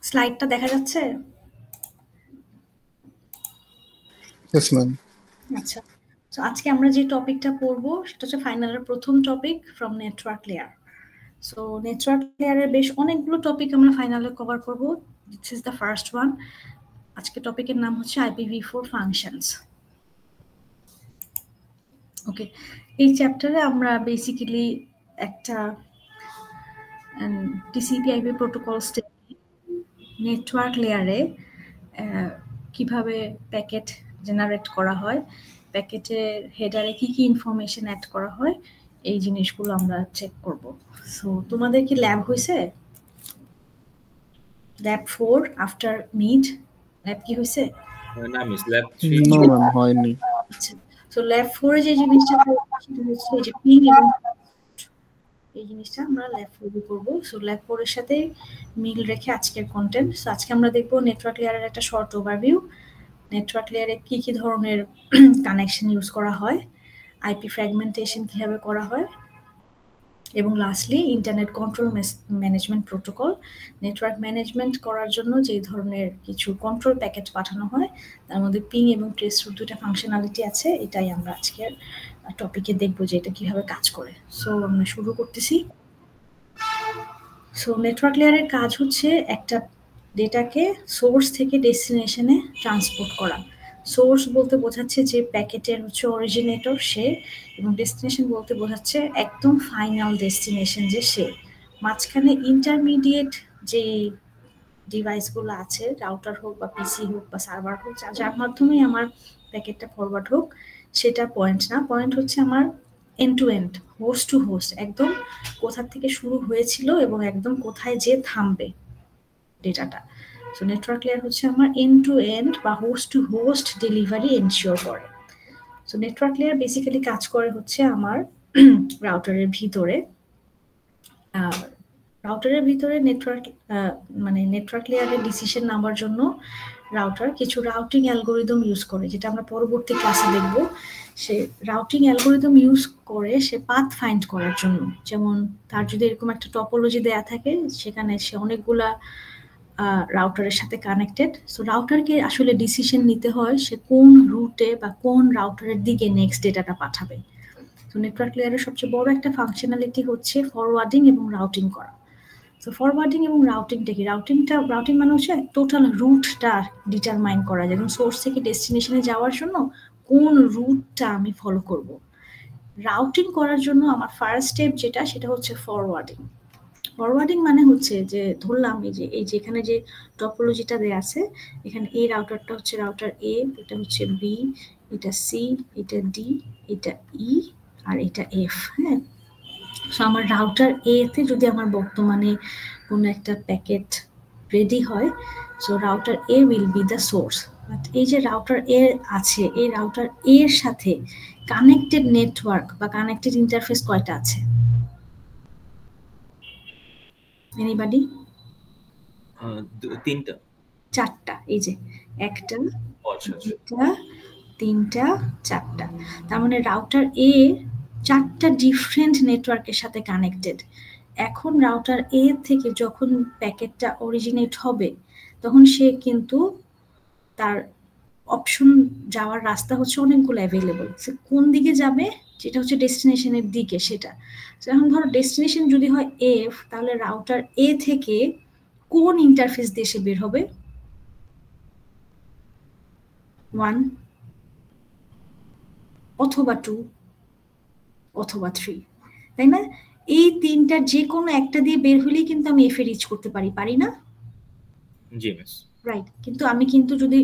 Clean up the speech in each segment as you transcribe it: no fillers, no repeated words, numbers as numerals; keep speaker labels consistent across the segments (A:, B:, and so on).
A: স্লাইডটা দেখা যাচ্ছে?
B: Yes, ma'am.
A: আচ্ছা, তো আজকে আমরা যে টপিকটা পড়বো সেটা হচ্ছে ফাইনালের প্রথম topic from network layer. So network লেয়ারের বেশ অনেকগুলো টপিক আমরা ফাইনালে কভার করব। This is the first one. আজকে টপিকের নাম হচ্ছে IPv4 ফাংশনস। ওকে, এই চ্যাপ্টারে আমরা বেসিক্যালি একটা TCP/IP প্রোটোকল স্টেক নেটওয়ার্ক লেয়ারে কিভাবে প্যাকেট জেনারেট করা হয়, প্যাকেটের হেডারে কি কি ইনফরমেশন অ্যাড করা হয়, এই জিনিসগুলো আমরা চেক করব। সো তোমাদের কি ল্যাব হয়েছে? ল্যাব 4 আফটার মিড ল্যাব কি হয়েছে?
C: না মিস, ল্যাব 3
B: No, ma'am, হয়নি।
A: আচ্ছা, সো ল্যাব 4 এ যে জিনিসটা সেটা হচ্ছে যে পিং এবং এই জিনিসটা আমরা ল্যাব 4 এ করব। সো ল্যাব 4 এর সাথে মিল রেখে আজকের কন্টেন্ট। সো আজকে আমরা দেখব নেটওয়ার্ক লেয়ারের একটা শর্ট ওভারভিউ, নেটওয়ার্ক লেয়ারে কি কি ধরনের কানেকশন ইউজ করা হয়, আইপি ফ্র্যাগমেন্টেশন কিভাবে করা হয়, এবং lastly internet control management protocol, network management করার জন্য যে ধরনের কিছু কন্ট্রোল প্যাকেট পাঠানো হয় তার মধ্যে পিং এবং ট্রেস রুট দুটো ফাংশনালিটি আছে। এটাই আমরা আজকের টপিকে দেখব যে এটা কিভাবে কাজ করে। সো আমরা শুরু করতেছি। সো নেটওয়ার্ক লেয়ারের কাজ হচ্ছে একটা ডেটাকে সোর্স থেকে ডেস্টিনেশনে ট্রান্সপোর্ট করা। সোর্স বলতে বোঝাচ্ছে যে প্যাকেটের হচ্ছে অরিজিনেটর সে, এবং ডেস্টিনেশন বলতে বোঝাচ্ছে একদম ফাইনাল ডেস্টিনেশন যে সে। মাঝখানে ইন্টারমিডিয়েট যে ডিভাইসগুলো আছে, রাউটার হোক বা পিসি হোক বা সার্ভার হোক, যার মাধ্যমে আমার প্যাকেটটা ফরওয়ার্ড হোক, সেটা পয়েন্ট না। পয়েন্ট হচ্ছে আমার end to end, host to host, একদম কোথা থেকে শুরু হয়েছিল এবং একদম কোথায় যে থামবে ডেটাটা। সো নেটওয়ার্ক লেয়ার হচ্ছে আমার এন্ড টু এন্ড বা host to host delivery ensure করে। সো নেটওয়ার্ক লেয়ার বেসিক্যালি কাজ করে হচ্ছে আমার রাউটারের ভিতরে। রাউটারের ভিতরে নেটওয়ার্ক মানে নেটওয়ার্ক লেয়ারের ডিসিশন নেওয়ার জন্য রাউটার কিছু রাউটিং অ্যালগোরিদম ইউজ করে, যেটা আমরা পরবর্তী ক্লাসে দেখব। সে রাউটিং অ্যালগোরিদম ইউজ করে সে পাথ ফাইন্ড করার জন্য। যেমন তার যদি এরকম একটা টপোলজি দেয়া থাকে, সেখানে সে অনেকগুলা রাউটারের সাথে কানেক্টেড। সো রাউটারকে আসলে ডিসিশন নিতে হয় সে কোন রুটে বা কোন রাউটারের দিকে নেক্সট ডেটাটা পাঠাবে। তো নেটওয়ার্ক লেয়ারের সবচেয়ে বড় একটা ফাংশনালিটি হচ্ছে ফরওয়ার্ডিং এবং রাউটিং করা। সো ফরওয়ার্ডিং এবং রাউটিংটা কি? রাউটিং মানে হচ্ছে টোটাল রুটটা ডিটারমাইন করা, যেমন সোর্স থেকে ডেস্টিনেশনে যাওয়ার জন্য কোন রুটটা আমি ফলো করব। রাউটিং করার জন্য আমার ফার্স্ট স্টেপ যেটা, সেটা হচ্ছে ফরওয়ার্ডিং। ফরওয়ার্ডিং মানে হচ্ছে যে ধরলাম এই যে এখানে যে টপোলজিটা দেয়া আছে, এখানে এই রাউটারটা হচ্ছে রাউটার এ, এটা হচ্ছে বি, এটা সি, এটা ডি, এটা ই, আর এটা এফ। হ্যাঁ, সো আমার রাউটার এ তে যদি আমার বর্তমানে কোনো একটা প্যাকেট রেডি হয়, so router A will be the source. But এই যে রাউটার এ আছে, এই রাউটার এর সাথে কানেক্টেড নেটওয়ার্ক বা কানেক্টেড ইন্টারফেস কয়টা আছে? এনিবডি?
C: তিনটা।
A: চারটা। এই যে একটা,
C: আচ্ছা আচ্ছা,
A: দুটা, তিনটা, চারটা। তার মানে রাউটার এ চারটা ডিফারেন্ট নেটওয়ার্কের সাথে কানেক্টেড। এখন রাউটার এ থেকে যখন প্যাকেটটা অরিজিনেট হবে, তখন সে কিন্তু তার অপশন যাওয়ার রাস্তা হচ্ছে অনেকগুলো অ্যাভেলেবল। সে কোন দিকে যাবে, যেটা হচ্ছে ডেস্টিনেশনের দিকে সেটা। এখন ধরো ডেস্টিনেশন যদি হয় এফ, তাহলে রাউটার এ থেকে কোন ইন্টারফেস দিয়ে সে বের হবে? 1 অথবা 2 অথবা 3, তাই না? এই তিনটার যে কোনো একটা দিয়ে বের হলেই কিন্তু আমি এফ এ রিচ করতে পারি না?
C: জি মিস।
A: রাইট, কিন্তু আমি কিন্তু যদি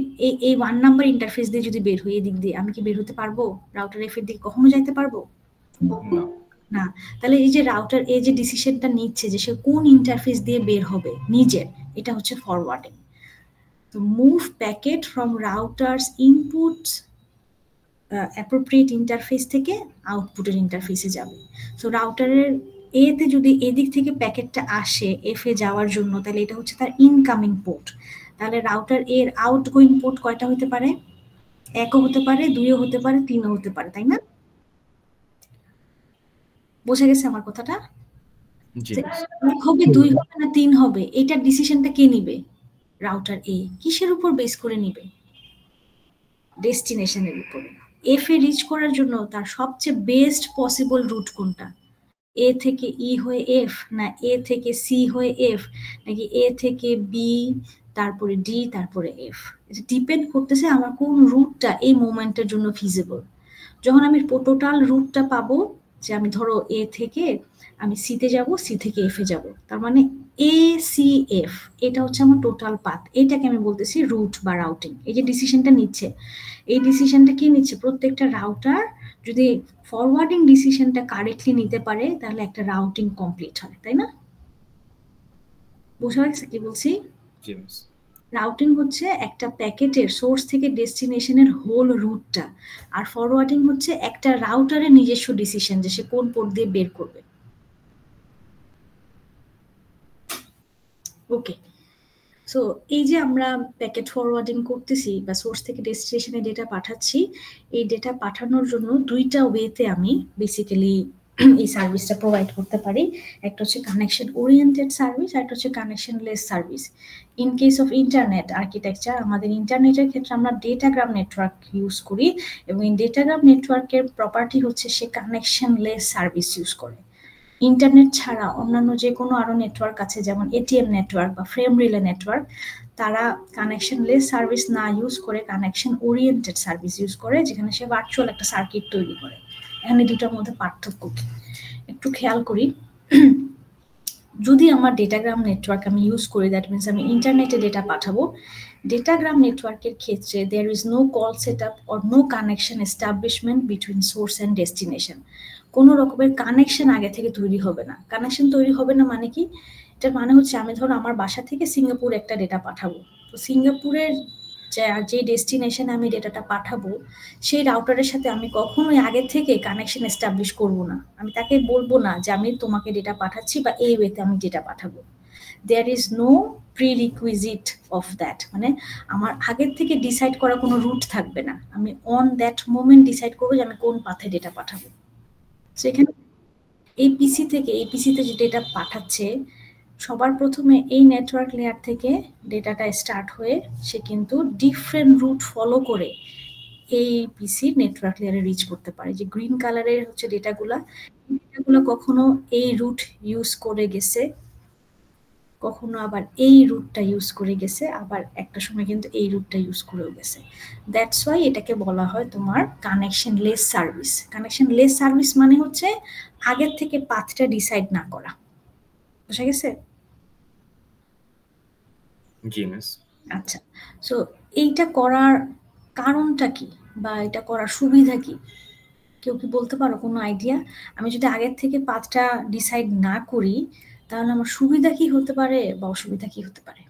A: এই 1 নাম্বার ইন্টারফেস দিয়ে যদি বের হই, এদিক দিয়ে আমি কি বের হতে পারবো? রাউটার এফ এর দিকে কখনো যাইতে পারবো
C: না।
A: না। তাহলে এই যে রাউটার এই যে ডিসিশনটা নিচ্ছে যে সে কোন ইন্টারফেস দিয়ে বের হবে নিজের, এটা হচ্ছে ফরওয়ার্ডিং। তো move packet from routers inputs appropriate interface থেকে আউটপুটের ইন্টারফেসে যাবে। সো রাউটারের এতে যদি এদিক থেকে প্যাকেটটা আসে এফ এ যাওয়ার জন্য, তাহলে এটা হচ্ছে তার ইনকামিং পোর্ট। তাহলে রাউটার এর আউটগোয়িং পোর্ট কয়টা হতে পারে? 1ও হতে পারে, 2ও হতে পারে, 3ও হতে পারে, তাই না? বোঝা গেছে আমার কথাটা?
C: জি মিস।
A: 1 হবে, 2 হবে না 3 হবে, এটার ডিসিশনটা কে নিবে? রাউটার এ কিসের উপর বেস করে নিবে? ডেস্টিনেশনের উপরে। এফ এ রিচ করার জন্য তার সবচেয়ে বেস্ট পসিবল রুট কোনটা? এ থেকে ই হয়ে এফ, না এ থেকে সি হয়ে এফ, নাকি এ থেকে বি তারপরে ডি তারপরে এফ? এটা ডিপেন্ড করতেছে আমার কোন রুটটা এই মোমেন্টের জন্য ফিজিবল। যখন আমি টোটাল রুটটা পাবো, যে আমি ধরো এ থেকে আমি সিতে যাব, সি থেকে এফ এ যাব, তার মানে এ সি এফ, এটা হচ্ছে আমার টোটাল পাথ। এটাকে আমি বলতেছি রুট বা রাউটিং। এই যে ডিসিশনটা নিচ্ছে, এই ডিসিশনটা কি নিচ্ছে? প্রত্যেকটা রাউটার যদি ফরওয়ার্ডিং ডিসিশনটা কারেক্টলি নিতে পারে তাহলে একটা রাউটিং কমপ্লিট হয়, তাই না? বোঝা গেছে কি বলছি?
C: জি মিস।
A: রাউটিং হচ্ছে একটা প্যাকেটের সোর্স থেকে ডেস্টিনেশনের হোল রুটটা, আর ফরওয়ার্ডিং হচ্ছে একটা রাউটারের নিজস্ব ডিসিশন যে সে কোন পোর্ট দিয়ে বের করবে। ওকে, সো এই যে আমরা প্যাকেট ফরওয়ার্ডিং করতেছি বা সোর্স থেকে ডেস্টিনেশনে ডেটা পাঠাচ্ছি, এই ডেটা পাঠানোর জন্য দুইটা ওয়েতে আমি বেসিক্যালি এই সার্ভিসটা প্রোভাইড করতে পারি। একটা হচ্ছে কানেকশন ওরিয়েন্টেড সার্ভিস, আর একটা হচ্ছে connection less service. In case of internet architecture, আমাদের ইন্টারনেটের ক্ষেত্রে আমরা ডেটাগ্রাম নেটওয়ার্ক ইউজ করি, এবং এই ডেটাগ্রাম নেটওয়ার্কের প্রপার্টি হচ্ছে সে কানেকশন লেস সার্ভিস ইউজ করে। ইন্টারনেট ছাড়া অন্যান্য যে কোনো আরো নেটওয়ার্ক আছে, যেমন এটিএম নেটওয়ার্ক বা ফ্রেম রিলে নেটওয়ার্ক, তারা কানেকশন লেস সার্ভিস না ইউজ করে কানেকশন ওরিয়েন্টেড সার্ভিস ইউজ করে, যেখানে সে ভার্চুয়াল একটা সার্কিট তৈরি করে। এখানে দুটোর মধ্যে পার্থক্য কি একটু খেয়াল করি। যদি আমার ডেটাগ্রাম নেটওয়ার্ক আমি ইউজ করি, দ্যাট মিনস আমি ইন্টারনেটে ডেটা পাঠাবো, ডেটাগ্রাম নেটওয়ার্কের ক্ষেত্রে there is no call set up or no connection establishment between source and destination. কোনো রকমের কানেকশন আগে থেকে তৈরি হবে না। কানেকশন তৈরি হবে না মানে কি? এটার মানে হচ্ছে আমি ধরো আমার বাসা থেকে সিঙ্গাপুর একটা ডেটা পাঠাবো, তো সিঙ্গাপুরের যে ডেস্টিনেশনে আমি ডেটাটা পাঠাবো সেই রাউটারের সাথে আমি কখনোই আগে থেকে কানেকশন এস্টাবলিশ করব না। আমি তাকে বলবো না যে আমি তোমাকে ডেটা পাঠাচ্ছি বা এই ওয়েতে আমি ডেটা পাঠাবো। There is no prerequisite of that, মানে আমার আগের থেকে ডিসাইড করা কোনো রুট থাকবে না। আমি অন দ্যাট মোমেন্ট ডিসাইড করবো যে আমি কোন পাথে ডেটা পাঠাবো। সো এখানে এই পিসি থেকে এই পিসিতে যে ডেটা পাঠাচ্ছে, সবার প্রথমে এই নেটওয়ার্ক লেয়ার থেকে ডেটাটা স্টার্ট হয়ে সে কিন্তু ডিফারেন্ট রুট ফলো করে এই পিসি নেটওয়ার্ক লেয়ারে রিচ করতে পারে। যে গ্রিন কালারের হচ্ছে ডেটাগুলো কখনো এই রুট ইউজ করে গেছে, কখনো আবার এই রুটটা ইউজ করে গেছে, আবার একটা সময় কিন্তু এই রুটটা ইউজ করেও গেছে। দ্যাটস ওয়াই এটাকে বলা হয় তোমার connection less service. Connection less service মানে হচ্ছে আগের থেকে পাথটা ডিসাইড না করা। বুঝা গেছে?
C: জি মিস।
A: আচ্ছা, সো এইটা করার কারণটা কি বা এটা করার সুবিধা কি? কেউ কি বলতে পারো কোনো আইডিয়া? আমি যদি আগের থেকে পাথটা ডিসাইড না করি তাহলে আমার সুবিধা কি হতে পারে বা অসুবিধা কি হতে পারে?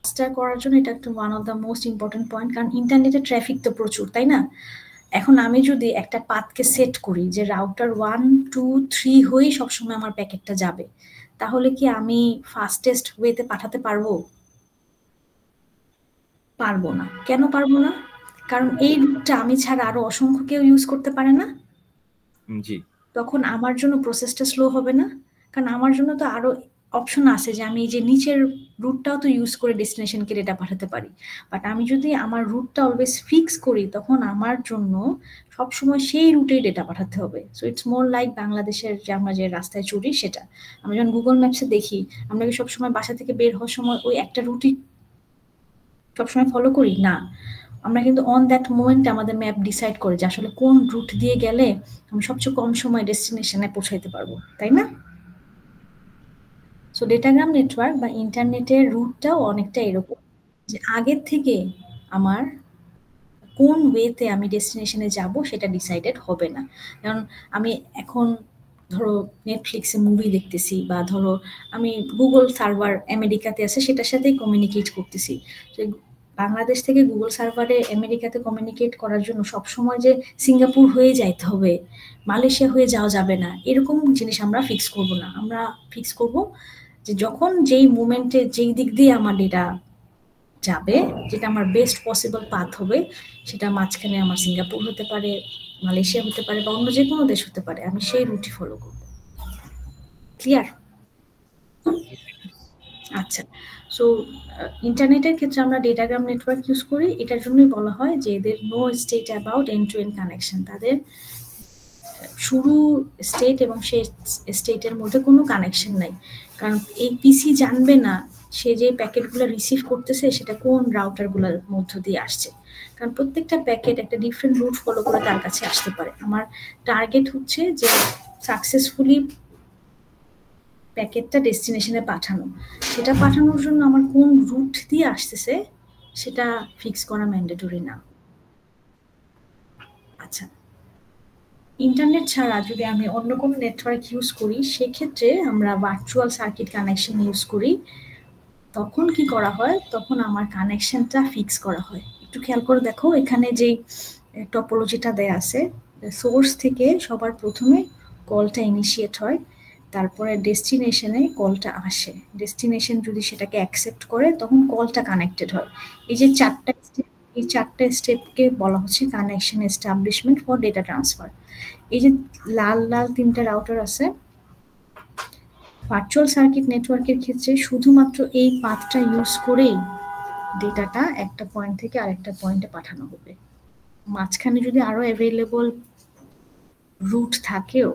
A: মাস্টার করার জন্য এটা একটা one of the most important point, কারণ ইন্টারনেটে ট্রাফিক তো প্রচুর, তাই না? এখন আমি যদি একটা পাথকে সেট করি যে রাউটার 1, 2, 3 হয়েই সবসময় আমার প্যাকেটটা যাবে, তাহলে কি আমি ফাস্টেস্ট ওয়েতে পাঠাতে পারবো? পারবো না। কেন পারবো না? কারণ এই রুটটা আমি ছাড়া আরো অসংখ্য কেউ ইউজ করতে পারে না।
C: জি।
A: তখন আমার জন্য প্রসেসটা স্লো হবে না? কারণ আমার জন্য তো আরো অপশন আছে যে আমি এই যে নিচের রুটটাও তো ইউজ করে ডেস্টিনেশনকে ডেটা পাঠাতে পারি। বাট আমি যদি আমার রুটটা অলওয়েজ ফিক্স করি তখন আমার জন্য সবসময় সেই রুটেই ডেটা পাঠাতে হবে। সো ইটস মোর লাইক বাংলাদেশের যে আমরা যে রাস্তায় চড়ি সেটা। আমরা যখন গুগল ম্যাপসে দেখি, আমরা কি সবসময় বাসা থেকে বের হওয়ার সময় ওই একটা রুটই সবসময় ফলো করি না। আমরা কিন্তু অন দ্যাট মোমেন্ট আমাদের ম্যাপ ডিসাইড করে যে আসলে কোন রুট দিয়ে গেলে আমি সবচেয়ে কম সময় ডেস্টিনেশনে পৌঁছাইতে পারবো, তাই না? সো ডেটাগ্রাম নেটওয়ার্ক বা ইন্টারনেটের রুটটাও অনেকটা এরকম, যে আগের থেকে আমার কোন ওয়েতে আমি ডেস্টিনেশনে যাব সেটা ডিসাইডেড হবে না। কারণ আমি এখন ধরো নেটফ্লিক্সে মুভি দেখতেছি, বা ধরো আমি গুগল সার্ভার আমেরিকাতে আছে সেটার সাথেই কমিউনিকেট করতেছি। বাংলাদেশ থেকে গুগল সার্ভারে আমেরিকাতে কমিউনিকেট করার জন্য সবসময় যে সিঙ্গাপুর হয়ে যাইতে হবে, মালয়েশিয়া হয়ে যাওয়া যাবে না, এরকম জিনিস আমরা ফিক্স করব না। আমরা ফিক্স করব যে যখন যেই মোমেন্টে যেই দিক দিয়ে আমার ডেটা যাবে, যেটা আমার বেস্ট পসিবল পাথ হবে, সেটা মাঝখানে আমার সিঙ্গাপুর হতে পারে, মালয়েশিয়া হতে পারে, বা অন্য যে কোনো দেশ হতে পারে, আমি সেই রুটই ফলো করব। ক্লিয়ার? আচ্ছা, সো ইন্টারনেটের ক্ষেত্রে আমরা ডেটাগ্রাম নেটওয়ার্ক ইউজ করি, এটার জন্যই বলা হয় যে এদের no state about end to end connection. তাদের শুরু স্টেট এবং সেই স্টেটের মধ্যে কোনো কানেকশন নাই, কারণ এই পিসি জানবে না সে যে প্যাকেটগুলো রিসিভ করতেছে সেটা কোন রাউটারগুলোর মধ্য দিয়ে আসছে, কারণ প্রত্যেকটা প্যাকেট একটা ডিফারেন্ট রুট ফলো করে তার কাছে আসতে পারে। আমার টার্গেট হচ্ছে যে সাকসেসফুলি প্যাকেটটা ডেস্টিনেশনে পাঠানো, সেটা পাঠানোর জন্য আমার কোন রুট দিয়ে আসতেছে সেটা ফিক্স করা ম্যান্ডেটরি না। আচ্ছা, ইন্টারনেট ছাড়া যদি আমি অন্য কোনো নেটওয়ার্ক ইউজ করি সেক্ষেত্রে আমরা ভার্চুয়াল সার্কিট কানেকশন ইউজ করি। তখন কি করা হয়, তখন আমার কানেকশনটা ফিক্স করা হয়। একটু খেয়াল করে দেখো এখানে যে টপোলজিটা দেয়া আছে, সোর্স থেকে সবার প্রথমে কলটা ইনিশিয়েট হয়, তারপরে ডেস্টিনেশনে কলটা আসে, ডেস্টিনেশন যদি সেটাকে অ্যাকসেপ্ট করে তখন কলটা কানেক্টেড হয়। এই যে চারটা স্টেপ, এই চারটা স্টেপকে বলা হচ্ছে connection establishment for data transfer. এই যে লাল লাল তিনটা রাউটার আছে, ভার্চুয়াল সার্কিট নেটওয়ার্কের ক্ষেত্রে শুধুমাত্র এই পাথটা ইউজ করেই ডেটাটা একটা পয়েন্ট থেকে আরেকটা পয়েন্টে পাঠানো হবে। মাঝখানে যদি আরো অ্যাভেলেবল রুট থাকেও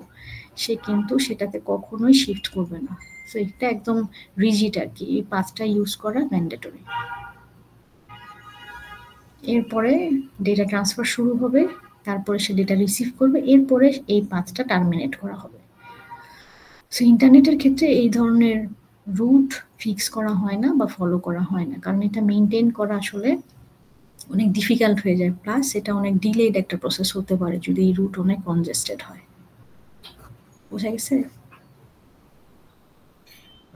A: সে কিন্তু সেটাতে কখনোই শিফট করবে না। সো এটা একদম রিজিড আর কি, এই পাথটা ইউজ করা ম্যান্ডেটরি। এরপরে ডেটা ট্রান্সফার শুরু হবে, তারপরে সে ডেটা রিসিভ করবে, এরপরে এই পাথটা টার্মিনেট করা হবে। সো ইন্টারনেটের ক্ষেত্রে এই ধরনের রুট ফিক্স করা হয় না বা ফলো করা হয় না, কারণ এটা মেনটেন করা আসলে অনেক ডিফিকাল্ট হয়ে যায়, প্লাস এটা অনেক ডিলেড একটা প্রসেস হতে পারে যদি এই রুট অনেক কনজেস্টেড হয়। বোঝা গেছে?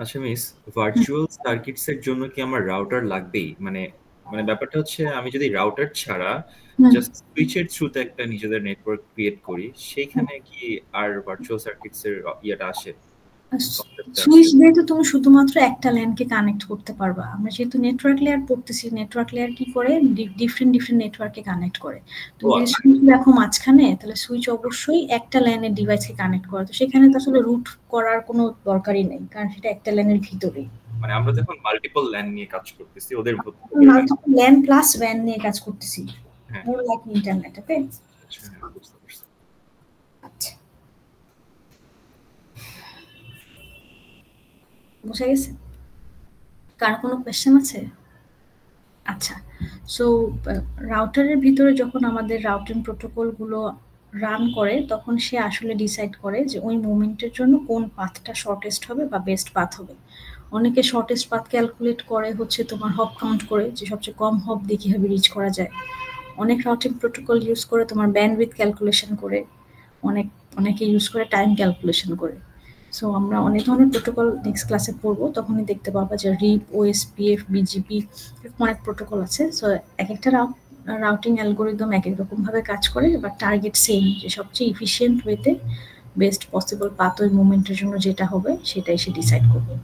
C: আচ্ছা মিস, ভার্চুয়াল সার্কিটস এর জন্য কি আমার রাউটার লাগবেই? মানে মানে ব্যাপারটা হচ্ছে আমি যদি রাউটার ছাড়া জাস্ট সুইচের থ্রুতে একটা নিজেদের নেটওয়ার্ক ক্রিয়েট করি, সেইখানে কি আর ভার্চুয়াল সার্কিটস এর ইয়েটা আসে?
A: সুইচ দিয়ে তো তুমি শুধুমাত্র একটা ল্যানকে কানেক্ট করতে পারবা। আমরা যেহেতু নেটওয়ার্ক লেয়ার পড়তেছি, নেটওয়ার্ক লেয়ার কি করে ডিফারেন্ট নেটওয়ার্কে কানেক্ট করে। তুমি যদি সুইচ দেখো মাঝখানে, তাহলে সুইচ অবশ্যই একটা ল্যানের ডিভাইসকে কানেক্ট করে, তো সেখানে তো আসলে রুট করার কোনো দরকারই নেই, কারণ সেটা একটা ল্যানের ভিতরেই।
C: মানে আমরা যখন মাল্টিপল ল্যান নিয়ে কাজ করতেছি, ওদের
A: মাল্টিপল ল্যান প্লাস WAN নিয়ে কাজ করতেছি, মোর লাইক ইন্টারনেট। ওকে, আচ্ছা, বুঝা গেছে? কার কোনো কোয়েশ্চেন আছে? আচ্ছা, সো রাউটারের ভিতরে যখন আমাদের রাউটিং প্রোটোকলগুলো রান করে তখন সে আসলে ডিসাইড করে যে ওই মোমেন্টের জন্য কোন পাথটা শর্টেস্ট হবে বা বেস্ট পাথ হবে। অনেকে শর্টেস্ট পাথ ক্যালকুলেট করে হচ্ছে তোমার হপ কাউন্ট করে, যে সবচেয়ে কম হপ দিয়ে কীভাবে রিচ করা যায়। অনেক রাউটিং প্রোটোকল ইউজ করে তোমার ব্যান্ডউইথ ক্যালকুলেশন করে, অনেকে ইউজ করে টাইম ক্যালকুলেশন করে। সো আমরা অনেক ধরনের প্রোটোকল নেক্সট ক্লাসে পড়বো, তখনই দেখতে পাবো যে রিপ, ওএসপিএফ, বিজিপি, অনেক প্রোটোকল আছে। সো এক একটা রাউটিং অ্যালগোরিদম এক এক রকমভাবে কাজ করে, বাট টার্গেট সেম, যে সবচেয়ে ইফিশিয়েন্ট ওয়েতে বেস্ট পসিবল পাথ ওই মুভমেন্টের জন্য যেটা হবে সেটাই সে ডিসাইড করবে।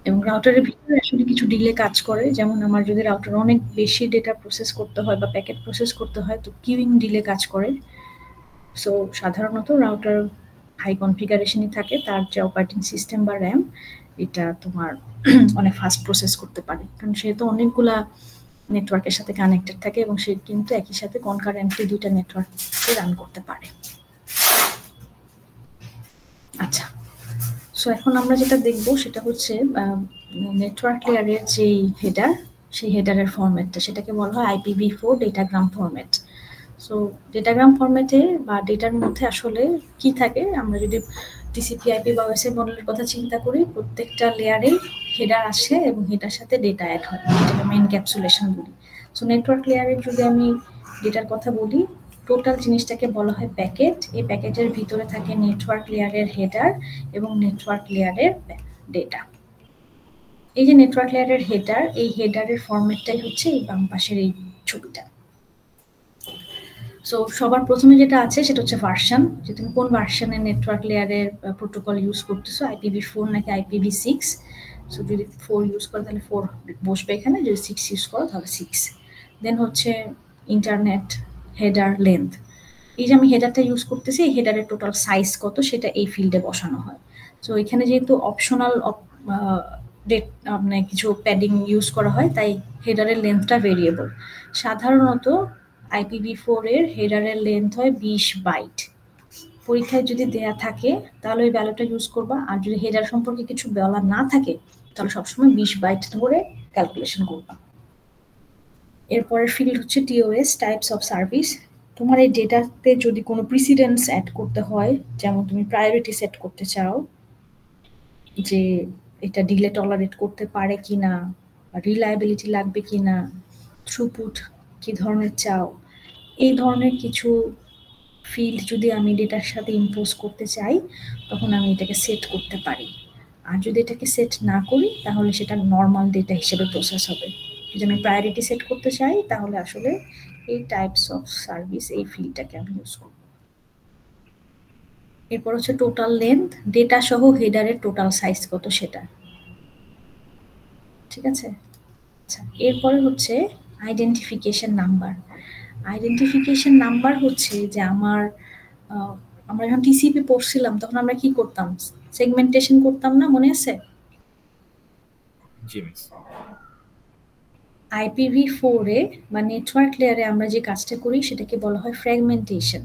A: এবং রাউটারের ভিতরে আসলে কিছু ডিলে কাজ করে, যেমন আমার যদি রাউটার অনেক বেশি ডেটা প্রসেস করতে হয় বা প্যাকেট প্রসেস করতে হয় তো কিউইং ডিলে কাজ করে। সো সাধারণত রাউটার হাই কনফিগারেশনই থাকে, তার যে অপারেটিং সিস্টেম বা র্যাম এটা তোমার অনেক ফাস্ট প্রসেস করতে পারে, কারণ সে তো অনেকগুলা নেটওয়ার্কের সাথে কানেক্টেড থাকে এবং সে কিন্তু একই সাথে কনকারেন্টলি দুইটা নেটওয়ার্কে রান করতে পারে। আচ্ছা, সো এখন আমরা যেটা দেখব সেটা হচ্ছে নেটওয়ার্ক লেয়ারের যেই হেডার, সেই হেডারের ফরম্যাটটা, সেটাকে বলা হয় IPv4 ডেটাগ্রাম ফরম্যাট। সো ডেটাগ্রাম ফরম্যাটে বা ডেটার মধ্যে আসলে কি থাকে, আমরা যদি TCP/IP বা ওএসআই মডেলের কথা চিন্তা করি, প্রত্যেকটা লেয়ারে হেডার আসে এবং হেডার সাথে ডেটা অ্যাড হয়, যেটাকে মেইন ক্যাপসুলেশন বলি। সো নেটওয়ার্ক লেয়ারের যদি আমি ডেটার কথা বলি, টোটাল জিনিসটাকে বলা হয় প্যাকেট। এই প্যাকেটের ভিতরে থাকে নেটওয়ার্ক লেয়ারের হেডার এবং নেটওয়ার্ক লেয়ারের ডেটা। এই যে নেটওয়ার্ক লেয়ারের হেডার, এই হেডারের ফরম্যাটটাই হচ্ছে এই বাম পাশের এই ছবিটা। সো সবার প্রথমে যেটা আছে সেটা হচ্ছে ভার্সন, যে তুমি কোন ভার্সনের নেটওয়ার্ক লেয়ারের প্রোটোকল ইউজ করতেছো, IPv4 নাকি IPv6। সো যদি 4 ইউজ করো তাহলে 4 বসবে এখানে, যদি 6 ইউজ করো তাহলে 6। দেন হচ্ছে ইন্টারনেট হেডার লেন্থ, এই যে আমি হেডারটা ইউজ করতেছি, এই হেডারের টোটাল সাইজ কত সেটা এই ফিল্ডে বসানো হয়। সো এখানে যেহেতু অপশনাল মানে কিছু প্যাডিং ইউজ করা হয়, তাই হেডারের লেন্থটা ভেরিয়েবল। সাধারণত IPv4 এর হেডারের লেন্থ হয় 20 বাইট। পরীক্ষায় যদি দেয়া থাকে তাহলে ওই ভ্যালুটা ইউজ করবা, আর যদি হেডার সম্পর্কে কিছু বলা না থাকে তাহলে সবসময় 20 বাইট ধরে ক্যালকুলেশন করবা। এরপরের ফিল্ড হচ্ছে TOS, টাইপস অফ সার্ভিস। তোমার এই ডেটাতে যদি কোনো প্রিসিডেন্স অ্যাড করতে হয়, যেমন তুমি প্রায়োরিটি সেট করতে চাও যে এটা ডিলে টলারেট করতে পারে কিনা, রিলায়েবিলিটি লাগবে কিনা, থ্রুপুট কি ধরনের চাও, এই ধরনের কিছু ফিল্ড যদি আমি ডেটার সাথে ইম্পোজ করতে চাই তখন আমি এটাকে সেট করতে পারি। আর যদি এটাকে সেট না করি তাহলে সেটা নর্মাল ডেটা হিসেবে প্রসেস হবে। যদি আমি প্রায়োরিটি সেট করতে চাই তাহলে আসলে এই টাইপস অফ সার্ভিস এই ফিল্ডটাকে আমি ইউজ করব। এরপর হচ্ছে টোটাল লেন্থ, ডেটা সহ হেডারের টোটাল সাইজ কত সেটা। ঠিক আছে, আচ্ছা। এরপরে হচ্ছে আইডেন্টিফিকেশন নাম্বার। আইডেন্টিফিকেশন নাম্বার হচ্ছে যে আমরা যখন টিসিপি পড়ছিলাম তখন আমরা কি করতাম, সেগমেন্টেশন করতাম না, মনে আছে?
C: জি মিস।
A: IPv4 এ বা নেটওয়ার্ক লেয়ারে আমরা যে কাজটা করি সেটাকে বলা হয় ফ্র্যাগমেন্টেশন।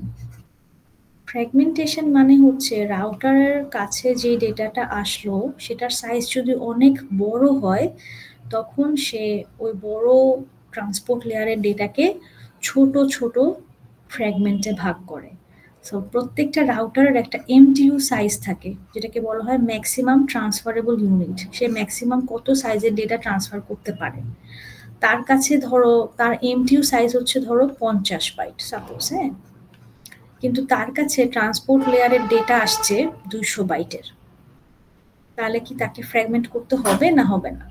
A: ফ্র্যাগমেন্টেশন মানে হচ্ছে রাউটারের কাছে যে ডেটাটা আসলো সেটার সাইজ যদি অনেক বড় হয় তখন সে ওই বড় ট্রান্সপোর্ট লেয়ারের ডেটাকে ছোট ছোট ফ্র্যাগমেন্টে ভাগ করে। সো প্রত্যেকটা রাউটারের একটা MTU সাইজ থাকে যেটাকে বলা হয় ম্যাক্সিমাম ট্রান্সফারেবল ইউনিট। সে ম্যাক্সিমাম কত সাইজের ডেটা ট্রান্সফার করতে পারে। তার কাছে ধরো তার MTU সাইজ হচ্ছে ধরো 50 বাইট সাপোজ, হ্যাঁ, কিন্তু তার কাছে ট্রান্সপোর্ট লেয়ারের ডেটা আসছে 200 বাইটের। তাহলে কি তাকে ফ্র্যাগমেন্ট করতে হবে না হবে না?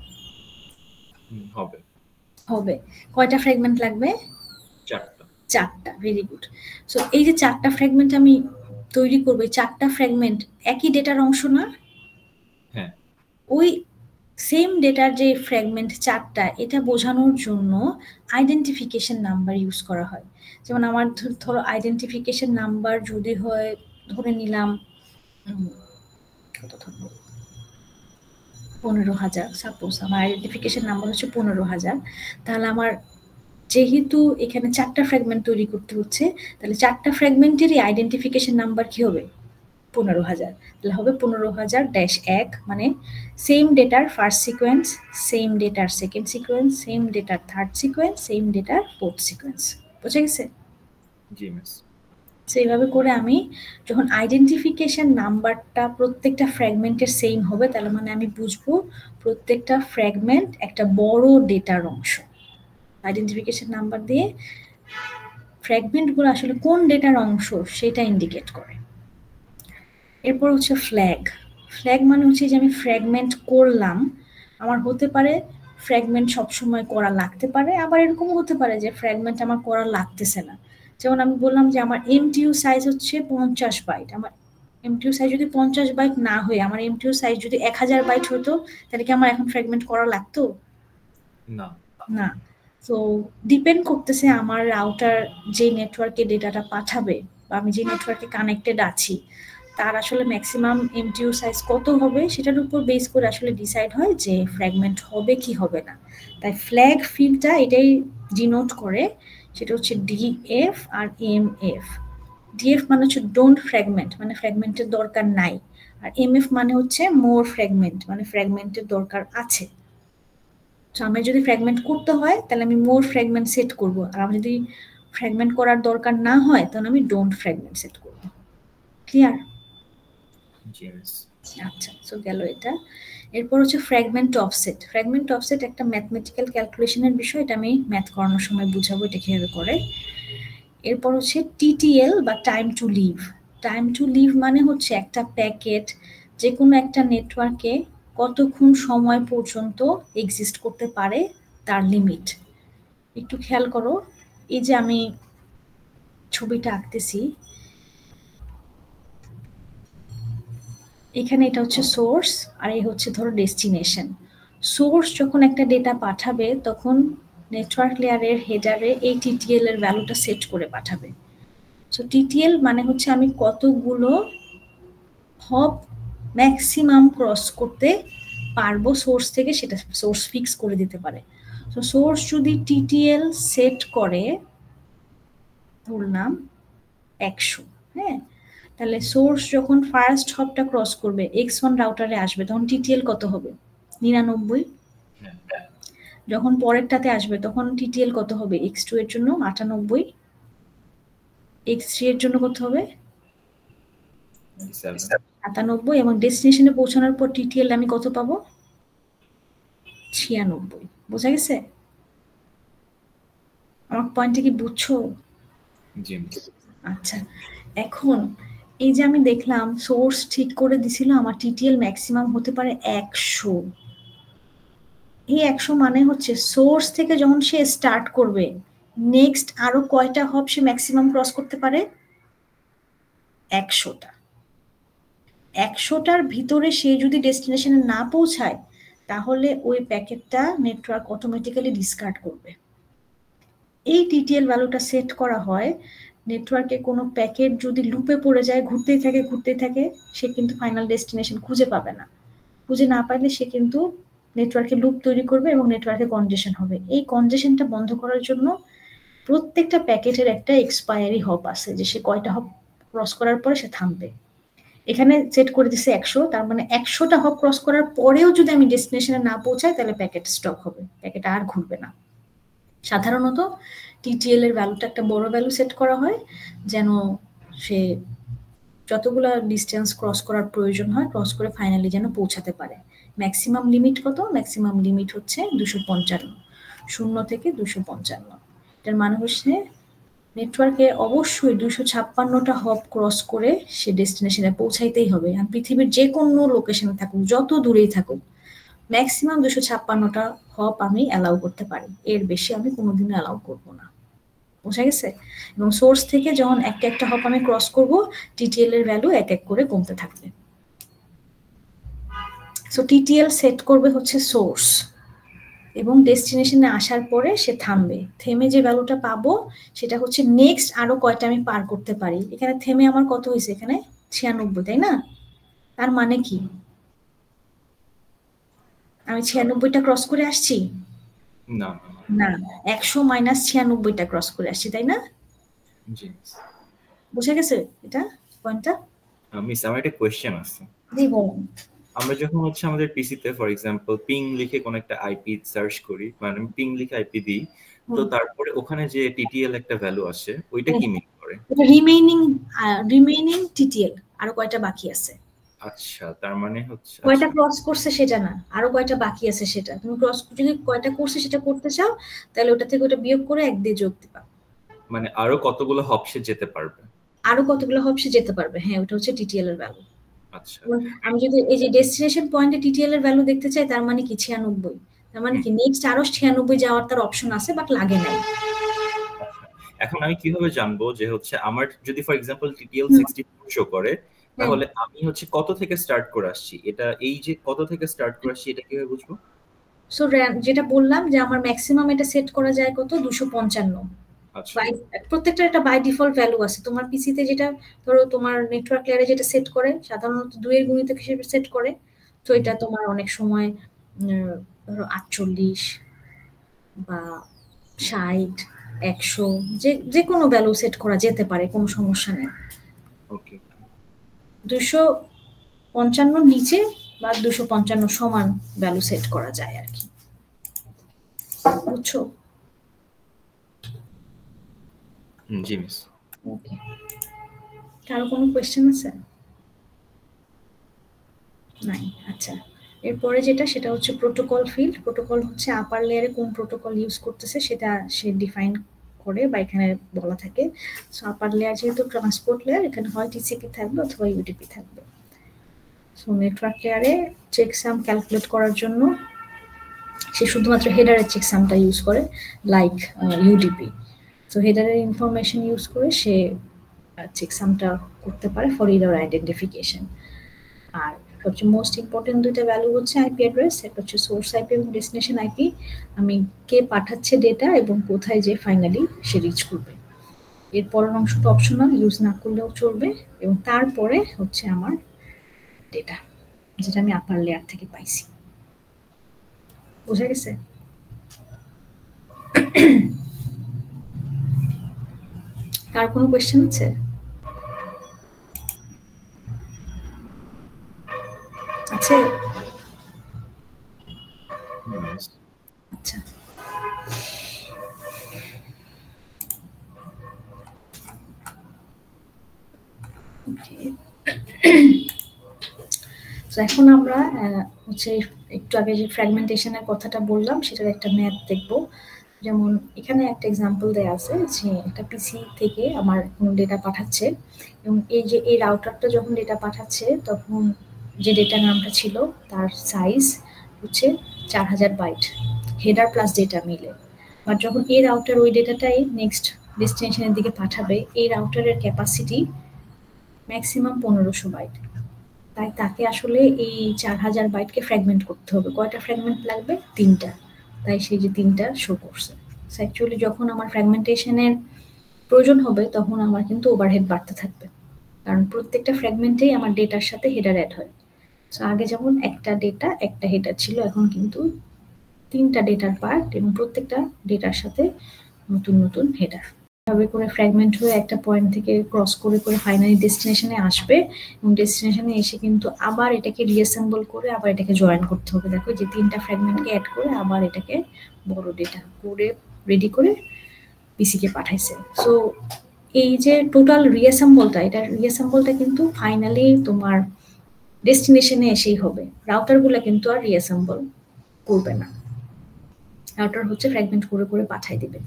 C: হবে।
A: হবে। কয়টা ফ্র্যাগমেন্ট লাগবে? 4টা। Very good. সো এই যে 4টা ফ্র্যাগমেন্ট আমি তৈরি করব, এই 4টা ফ্র্যাগমেন্ট একই ডেটার অংশ না?
C: হ্যাঁ।
A: ওই সেম ডেটার যে ফ্র্যাগমেন্ট 4টা, এটা বোঝানোর জন্য আইডেন্টিফিকেশন নাম্বার ইউজ করা হয়। যেমন আমার ধরো আইডেন্টিফিকেশন নাম্বার যদি হয়, ধরে নিলাম কত ধরবো, 15,000 সাপোজ। আমার আইডেন্টিফিকেশন নাম্বার হচ্ছে 15,000। তাহলে আমার যেহেতু এখানে 4টা ফ্র্যাগমেন্ট তৈরি করতে হচ্ছে, তাহলে 4টা ফ্র্যাগমেন্টেরই আইডেন্টিফিকেশন নাম্বার কি হবে? 15,000। তাহলে হবে 15,000-1, মানে সেম ডেটার ফার্স্ট সিকোয়েন্স, সেম ডেটার সেকেন্ড সিকোয়েন্স, সেম ডেটার থার্ড সিকোয়েন্স, সেম ডেটার ফোর্থ সিকোয়েন্স। বুঝে গেছে?
C: জি মিস।
A: সো এইভাবে করে আমি যখন আইডেন্টিফিকেশন নাম্বারটা প্রত্যেকটা ফ্র্যাগমেন্টের সেম হবে তাহলে মানে আমি বুঝবো প্রত্যেকটা ফ্র্যাগমেন্ট একটা বড় ডেটার অংশ। আইডেন্টিফিকেশন নাম্বার দিয়ে ফ্র্যাগমেন্টগুলো আসলে কোন ডেটার অংশ সেটা ইন্ডিকেট করে। এরপর হচ্ছে ফ্ল্যাগ। ফ্ল্যাগ মানে হচ্ছে যে আমি ফ্র্যাগমেন্ট করলাম, আমার হতে পারে ফ্র্যাগমেন্ট সবসময় করা লাগতে পারে, আবার এরকমও হতে পারে যে ফ্র্যাগমেন্ট আমার করা লাগতেছে না। যেমন আমি বললাম যে আমার MTU সাইজ হচ্ছে 50 বাইট। আমার MTU সাইজ যদি 50 বাইট না হয়ে আমার MTU সাইজ যদি 1000 বাইট হতো তাহলে কি আমার এখন ফ্র্যাগমেন্ট করা লাগতো?
C: না।
A: না। সো ডিপেন্ড করতেছে আমার রাউটার যে নেটওয়ার্কে ডেটাটা পাঠাবে বা আমি যে নেটওয়ার্কে কানেক্টেড আছি তার আসলে ম্যাক্সিমাম MTU সাইজ কত হবে সেটার উপর বেস করে আসলে ডিসাইড হয় যে ফ্র্যাগমেন্ট হবে কি হবে না। তাই ফ্ল্যাগ ফিল্ডটা এটাই ডিনোট করে, সেটা হচ্ছে DF আর MF। DF মানে হচ্ছে ডোন্ট ফ্র্যাগমেন্ট, মানে ফ্র্যাগমেন্টের দরকার নাই, আর MF মানে হচ্ছে মোর ফ্র্যাগমেন্ট, মানে ফ্র্যাগমেন্টের দরকার আছে। আমার যদি ফ্র্যাগমেন্ট করতে হয় তাহলে আমি মোর ফ্র্যাগমেন্ট সেট করব, আর আমার যদি ফ্র্যাগমেন্ট করার দরকার না হয় তাহলে আমি ডোন্ট ফ্র্যাগমেন্ট সেট করব। ক্লিয়ার? আচ্ছা, সো গেল এটা। এরপর হচ্ছে ফ্র্যাগমেন্ট অফসেট। ফ্র্যাগমেন্ট অফসেট একটা ম্যাথমেটিক্যাল ক্যালকুলেশনের বিষয়, এটা আমি ম্যাথ করানোর সময় বুঝাবো এটা কিভাবে করে। এরপর হচ্ছে TTL বা time to live. Time to live মানে হচ্ছে একটা প্যাকেট যে কোনো একটা নেটওয়ার্কে কতক্ষণ সময় পর্যন্ত এক্সিস্ট করতে পারে তার লিমিট। একটু খেয়াল করো, এই যে আমি ছবিটা আঁকতেছি, এখানে এটা হচ্ছে সোর্স আর এই হচ্ছে ধরো ডেস্টিনেশন। সোর্স যখন একটা ডেটা পাঠাবে তখন নেটওয়ার্ক লেয়ারের হেডারে এই TTL এর ভ্যালুটা সেট করে পাঠাবে। সো TTL মানে হচ্ছে আমি কতগুলো হপ ম্যাক্সিমাম ক্রস করতে পারবো সোর্স থেকে সেটা সোর্স ফিক্স করে দিতে পারে। তো সোর্স যদি টিটিএল সেট করে ধরলাম 100, হ্যাঁ, তাহলে সোর্স যখন ফার্স্ট হপটা ক্রস করবে x1 রাউটারে আসবে তখন টিটিএল কত হবে? 99। যখন পরেরটাতে আসবে তখন টিটিএল কত হবে? x2 এর জন্য 98, x3 এর জন্য কত হবে? 97, এবং ডেস্টিনেশনে পৌঁছানোর পর টিটিএল আমি কত পাবো? 96। বোঝা গেছে? আমার পয়েন্টটা কি বুঝছো? আচ্ছা, এখন এই যে আমি দেখলাম সোর্স ঠিক করে দিছিল আমার টিটিএল ম্যাক্সিমাম হতে পারে 100। এই 100 মানে হচ্ছে সোর্স থেকে যখন সে স্টার্ট করবে নেক্সট আরো কয়টা হপ সে ম্যাক্সিমাম ক্রস করতে পারে? 100টা। 100টার ভিতরে সে যদি ডেস্টিনেশনে না পৌঁছায় তাহলে ওই প্যাকেটটা নেটওয়ার্ক অটোমেটিক্যালি ডিসকার্ড করবে। এই টিটিএল ভ্যালুটা সেট করা হয় নেটওয়ার্কে কোনো প্যাকেট যদি লুপে পড়ে যায়, ঘুরতেই থাকে, সে কিন্তু ফাইনাল ডেস্টিনেশন খুঁজে পাবে না। খুঁজে না পাইলে সে কিন্তু নেটওয়ার্কে লুপ তৈরি করবে এবং নেটওয়ার্কে কনজেশন হবে। এই কনজেশনটা বন্ধ করার জন্য প্রত্যেকটা প্যাকেটের একটা এক্সপায়ারি হপ আছে, যে সে কয়টা হপ ক্রস করার পরে সে থামবে। এখানে সেট করে দিছে 100, তার মানে 100টা হপ ক্রস করার পরেও যদি আমি ডেস্টিনেশনে না পৌঁছাই তাহলে প্যাকেট স্টপ হবে, প্যাকেট আর ঘুরবে না। সাধারণত টিটিএল এর ভ্যালুটা একটা বড় ভ্যালু সেট করা হয় যেন সে যতগুলো ডিস্টেন্স ক্রস করার প্রয়োজন হয় ক্রস করে ফাইনালি যেন পৌঁছাতে পারে। ম্যাক্সিমাম লিমিট কত? ম্যাক্সিমাম লিমিট হচ্ছে 255, 0 থেকে 255। এটার মানে হচ্ছে নেটওয়ার্কে অবশ্যই 256টা হপ ক্রস করে সে ডেস্টিনেশনে পৌঁছাইতেই হবে। আর পৃথিবীর যে কোনো লোকেশনে থাকুক, যত দূরেই থাকুক, ম্যাক্সিমাম 256টা হপ আমি অ্যালাউ করতে পারি, এর বেশি আমি কোনোদিনও অ্যালাউ করবো না। বোঝা গেছে? এবং সোর্স থেকে যখন একটা হপ আমি ক্রস করব টিটিএল এর ভ্যালু এক এক করে কমতে থাকবে। সো টিটিএল সেট করবে হচ্ছে সোর্স, এবং ডেস্টিনেশনে আসার পরে সে থামবে। থেমে যে ভ্যালুটা পাবো সেটা হচ্ছে নেক্সট আরো কয়টা আমি পার করতে পারি। এখানে থেমে আমার কত হয়েছে? এখানে 96, তাই না? তার মানে কি আমি 96টা ক্রস করে আসছি?
C: না,
A: 100 মাইনাস 96টা ক্রস করে আসছি, তাই না? বুঝা গেছে এটা পয়েন্টটা?
C: মিস, আমার একটা কোয়েশ্চেন আছে।
A: জি বলুন।
C: আমরা যখন হচ্ছে আমাদের পিসিতে ফর এক্সাম্পল পিং লিখে কোন একটা আইপি সার্চ করি, মানে পিং লিখে আইপি দিই, তো তারপরে ওখানে যে টিটিএল একটা ভ্যালু আসে ওইটা কি মিন করে?
A: এটা রিমেইনিং টিটিএল, আরো কয়টা বাকি আছে।
C: আচ্ছা, তার মানে হচ্ছে
A: কয়টা ক্রস করছে সেটা না, আরো কয়টা বাকি আছে সেটা। তুমি ক্রস যদি কয়টা করছে সেটা করতে চাও তাহলে ওটা থেকে ওটা বিয়োগ করে 1 দিয়ে যোগ দিবা,
C: মানে আরো কতগুলো হপ সে যেতে পারবে।
A: আরো কতগুলো হপ সে যেতে পারবে, হ্যাঁ, ওটা হচ্ছে টিটিএল এর ভ্যালু।
C: আচ্ছা,
A: আমি যদি এই যে ডেস্টিনেশন পয়েন্টে টিটিএল এর ভ্যালু দেখতে চাই, তার মানে কি 96, তার মানে কি নেক্সট আরো 96 যাওয়ার তার অপশন আছে বাট লাগে নাই।
C: এখন আমি কিভাবে জানবো যে হচ্ছে আমার যদি ফর এক্সাম্পল টিটিএল 64 শো করে, তাহলে আমি হচ্ছে কত থেকে স্টার্ট করে আসছি? এটা এই যে কত থেকে স্টার্ট করে আসছি এটা কিভাবে বুঝবো?
A: সো যেটা বললাম যে আমার ম্যাক্সিমাম এটা সেট করা যায় কত? 255।
C: আচ্ছা,
A: প্রত্যেকটার একটা বাই ডিফল্ট ভ্যালু আছে। তোমার পিসিতে যেটা ধরো তোমার নেটওয়ার্ক লেয়ারে যেটা সেট করে সাধারণত 2 এর গুণিতক হিসেবে সেট করে, তো এটা তোমার অনেক সময় ধরো 48 বা 60, 100 যে কোনো ভ্যালু সেট করা যেতে পারে, কোনো সমস্যা নেই।
C: ওকে,
A: 255 নিচে বা 255 সমান ভ্যালু সেট করা যায় আর কি, বুঝছো?
C: জি মিস।
A: ওকে, কারো কোনো কোয়েশ্চেন আছে? নাই। আচ্ছা, এরপরে সেটা হচ্ছে প্রোটোকল ফিল্ড। প্রোটোকল হচ্ছে আপার লেয়ারে কোন প্রোটোকল ইউজ করতেছে সেটা সে ডিফাইন করে বা এখানে বলা থাকে। সো আপার লেয়ার যেহেতু ট্রান্সপোর্ট লেয়ার, এখানে হয় টিসিপি থাকবে অথবা ইউডিপি থাকবে। সো নেটওয়ার্ক লেয়ারে চেকসাম ক্যালকুলেট করার জন্য সে শুধুমাত্র হেডারের চেকসামটা ইউজ করে, লাইক ইউডিপি। সো হেডারের ইনফরমেশন ইউজ করে সে চেকসামটা করতে পারে ফর এরর আইডেন্টিফিকেশন। আর সবচেয়ে মোস্ট ইম্পর্টেন্ট দুইটা ভ্যালু হচ্ছে আইপি অ্যাড্রেস, একটা হচ্ছে সোর্স আইপি এবং ডেস্টিনেশন আইপি। আমি কে পাঠাচ্ছে ডেটা এবং কোথায় যে ফাইনালি সে রিচ করবে। এর পরের অংশটা অপশনাল, ইউজ না করলেও চলবে। এবং তারপরে হচ্ছে আমার ডেটা, যেটা আমি আপার লেয়ার থেকে পাইছি। বুঝা গেছে? আর কোনো কোয়েশ্চেন আছে? আছে? আচ্ছা, তো এখন আমরা হচ্ছে একটু আগে যে ফ্র্যাগমেন্টেশনের কথাটা বললাম সেটার একটা ম্যাথ দেখব। যেমন এখানে একটা এক্সাম্পল দেয়া আছে যে একটা পিসি থেকে আমার কোনো ডেটা পাঠাচ্ছে এবং এই রাউটারটা যখন ডেটা পাঠাচ্ছে তখন যে ডেটা নামটা ছিল তার সাইজ হচ্ছে 4000 বাইট, হেডার প্লাস ডেটা মিলে। বাট যখন এই রাউটার ওই ডেটাটাই নেক্সট ডেস্টিনেশনের দিকে পাঠাবে, এই রাউটারের ক্যাপাসিটি ম্যাক্সিমাম 1500 বাইট। তাই তাকে আসলে এই 4000 বাইটকে ফ্র্যাগমেন্ট করতে হবে। কয়টা ফ্র্যাগমেন্ট লাগবে? 3টা। তাই সেই যে 3টা শো করছে। সো অ্যাকচুয়ালি যখন আমার ফ্র্যাগমেন্টেশনের প্রয়োজন হবে তখন আমার কিন্তু ওভারহেড বাড়তে থাকবে, কারণ প্রত্যেকটা ফ্র্যাগমেন্টেই আমার ডেটার সাথে হেডার অ্যাড হয়। সো আগে যেমন একটা ডেটা একটা হেডার ছিল, এখন কিন্তু 3টা ডেটার পার্ট এবং প্রত্যেকটা ডেটার সাথে নতুন নতুন হেডার। এভাবে করে ফ্র্যাগমেন্ট হয়ে একটা পয়েন্ট থেকে ক্রস করে করে ফাইনালি ডেস্টিনেশনে আসবে এবং ডেস্টিনেশনে এসে কিন্তু আবার এটাকে রিঅ্যাসেম্বল করে আবার এটাকে জয়েন করতে হবে। দেখো যে 3টা ফ্র্যাগমেন্টকে অ্যাড করে আবার এটাকে বড় ডেটা করে রেডি করে পিসিকে পাঠাইছে। সো এই যে টোটাল রিঅ্যাসেম্বলটা কিন্তু ফাইনালি তোমার ডেস্টিনেশনে এসেই হবে। রাউটারগুলো কিন্তু আর রিঅ্যাসেম্বল করবে না, রাউটার হচ্ছে ফ্র্যাগমেন্ট করে করে পাঠাই দিবে।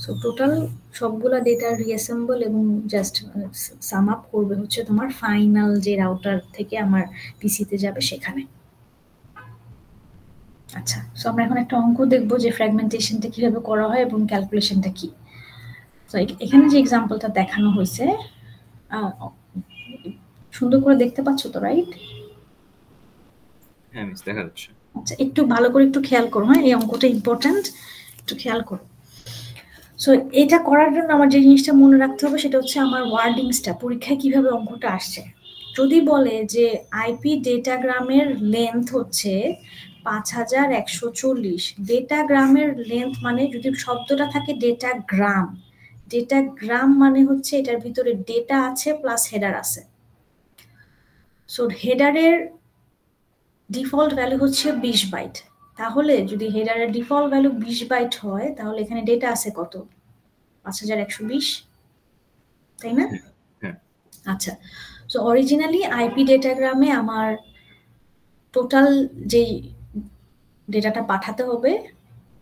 A: সো টোটাল সবগুলা ডেটা রিঅ্যাসেম্বল এবং জাস্ট সাম আপ করবে হচ্ছে তোমার ফাইনাল যে রাউটার থেকে আমার পিসিতে যাবে সেখানে। আচ্ছা, সো আমরা এখন একটা অঙ্ক দেখবো যে ফ্র্যাগমেন্টেশনটা কিভাবে করা হয় এবং ক্যালকুলেশনটা কি। তো এখানে যে এক্সাম্পলটা দেখানো হয়েছে সুন্দর করে দেখতে পাচ্ছ তো, রাইট?
C: হ্যাঁ মিস, দেখা যাচ্ছে।
A: আচ্ছা, একটু ভালো করে একটু খেয়াল করো, হ্যাঁ এই অঙ্কটা ইম্পর্টেন্ট, একটু খেয়াল করো। সো এটা করার জন্য আমার যে জিনিসটা মনে রাখতে হবে সেটা হচ্ছে আমার ওয়ার্ডিংসটা, পরীক্ষায় কিভাবে অঙ্কটা আসছে। যদি বলে যে আইপি ডেটাগ্রামের লেন্থ হচ্ছে 5140, ডেটাগ্রামের লেন্থ মানে যদি শব্দটা থাকে ডেটাগ্রাম, ডেটাগ্রাম মানে হচ্ছে এটার ভিতরে ডেটা আছে প্লাস হেডার আছে। সো হেডারের ডিফল্ট ভ্যালু হচ্ছে 20 বাইট। তাহলে যদি হেডারের ডিফল্ট ভ্যালু 20 বাইট হয় তাহলে এখানে ডেটা আছে কত? 5120, তাই না? আচ্ছা, সো অরিজিনালি আইপি ডেটাগ্রামে আমার টোটাল যে ডেটাটা পাঠাতে হবে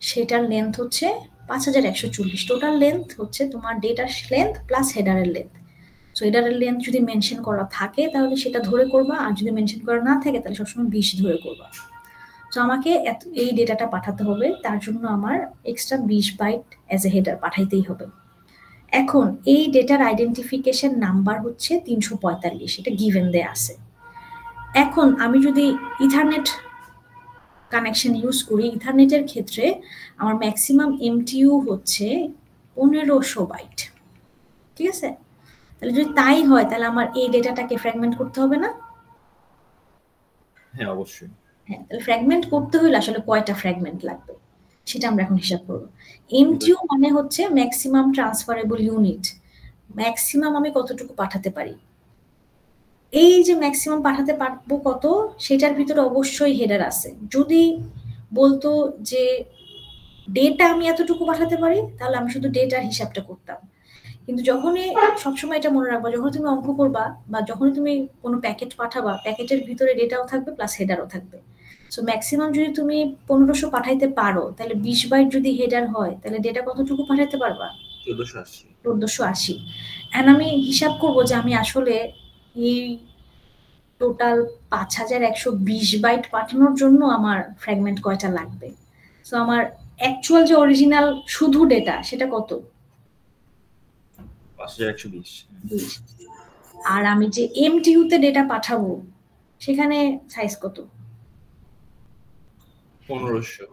A: সেটার লেন্থ হচ্ছে 5140। টোটাল লেন্থ হচ্ছে তোমার ডেটার লেন্থ প্লাস হেডারের লেন্থ। সো হেডারের লেন্থ যদি মেনশন করা থাকে তাহলে সেটা ধরে করবা, আর যদি মেনশন করা না থাকে তাহলে সবসময় 20 ধরে করবা। সো আমাকে এই ডেটাটা পাঠাতে হবে, তার জন্য আমার extra 20 byte as a header পাঠাইতেই হবে। এখন এই ডেটার আইডেন্টিফিকেশন নাম্বার হচ্ছে 345, এটা গিভেন দেয়া আছে। এখন আমি যদি ইথারনেট কানেকশন ইউজ করি, ইথারনেটের ক্ষেত্রে আমার ম্যাক্সিমাম এমটিইউ হচ্ছে 1500 বাইট, ঠিক আছে? তাহলে যদি তাই হয় তাহলে আমার এই ডেটাটাকে ফ্র্যাগমেন্ট করতে হবে না?
C: হ্যাঁ অবশ্যই।
A: হ্যাঁ, তাহলে ফ্র্যাগমেন্ট করতে হলে আসলে কয়টা ফ্র্যাগমেন্ট লাগবে সেটা আমরা এখন হিসাব করব। এমটিইউ মানে হচ্ছে ম্যাক্সিমাম ট্রান্সফারেবল ইউনিট, ম্যাক্সিমাম আমি কতটুকু পাঠাতে পারি। এই যে ম্যাক্সিমাম পাঠাতে পারবো কত, সেটার ভিতরে অবশ্যই হেডার আছে। যদি বলতো যে ডেটা আমি এতটুকু পাঠাতে পারি তাহলে আমি শুধু ডেটার হিসাবটা করতাম, কিন্তু যখনই সবসময় এটা মনে রাখবা যখন তুমি অঙ্ক করবা বা যখন তুমি কোনো প্যাকেট পাঠাবা, প্যাকেটের ভিতরে ডেটাও থাকবে প্লাস হেডারও থাকবে। সো ম্যাক্সিমাম যদি তুমি 1500 পাঠাইতে পারো তাহলে 20 বাইট যদি হেডার হয় তাহলে ডেটা কতটুকু পাঠাইতে পারবা? 1480। এন্ড আমি হিসাব করব যে আমি আসলে এই টোটাল 5120 বাইট পাঠানোর জন্য আমার ফ্র্যাগমেন্ট কয়টা লাগবে। সো আমার অ্যাকচুয়াল যে অরিজিনাল শুধু ডেটা সেটা কত?
C: 5120।
A: আর আমি যে এমটিইউ তে ডেটা পাঠাবো সেখানে সাইজ কত?
C: 1500।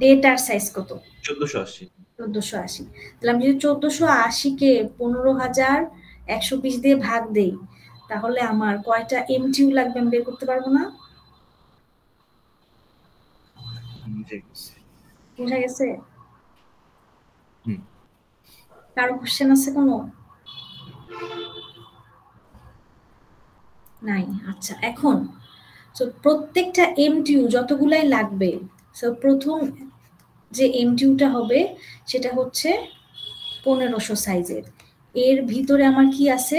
A: ডেটার সাইজ কত?
C: 1480।
A: 1480। তাহলে আমি যদি 1480 কে 15120 দিয়ে ভাগ দেই তাহলে আমার কয়টা এমটিইউ লাগবে আমি বের করতে পারবো না?
C: জি
A: বুঝা গেছে?
C: হুম
A: কারো কোশ্চেন আছে কোনো? নাই। আচ্ছা, এখন প্রত্যেকটা এমটিইউ যতগুলাই লাগবে, প্রথম যে এমটিইউটা হবে সেটা হচ্ছে 1500 সাইজের। এর ভিতরে আমার কি আছে?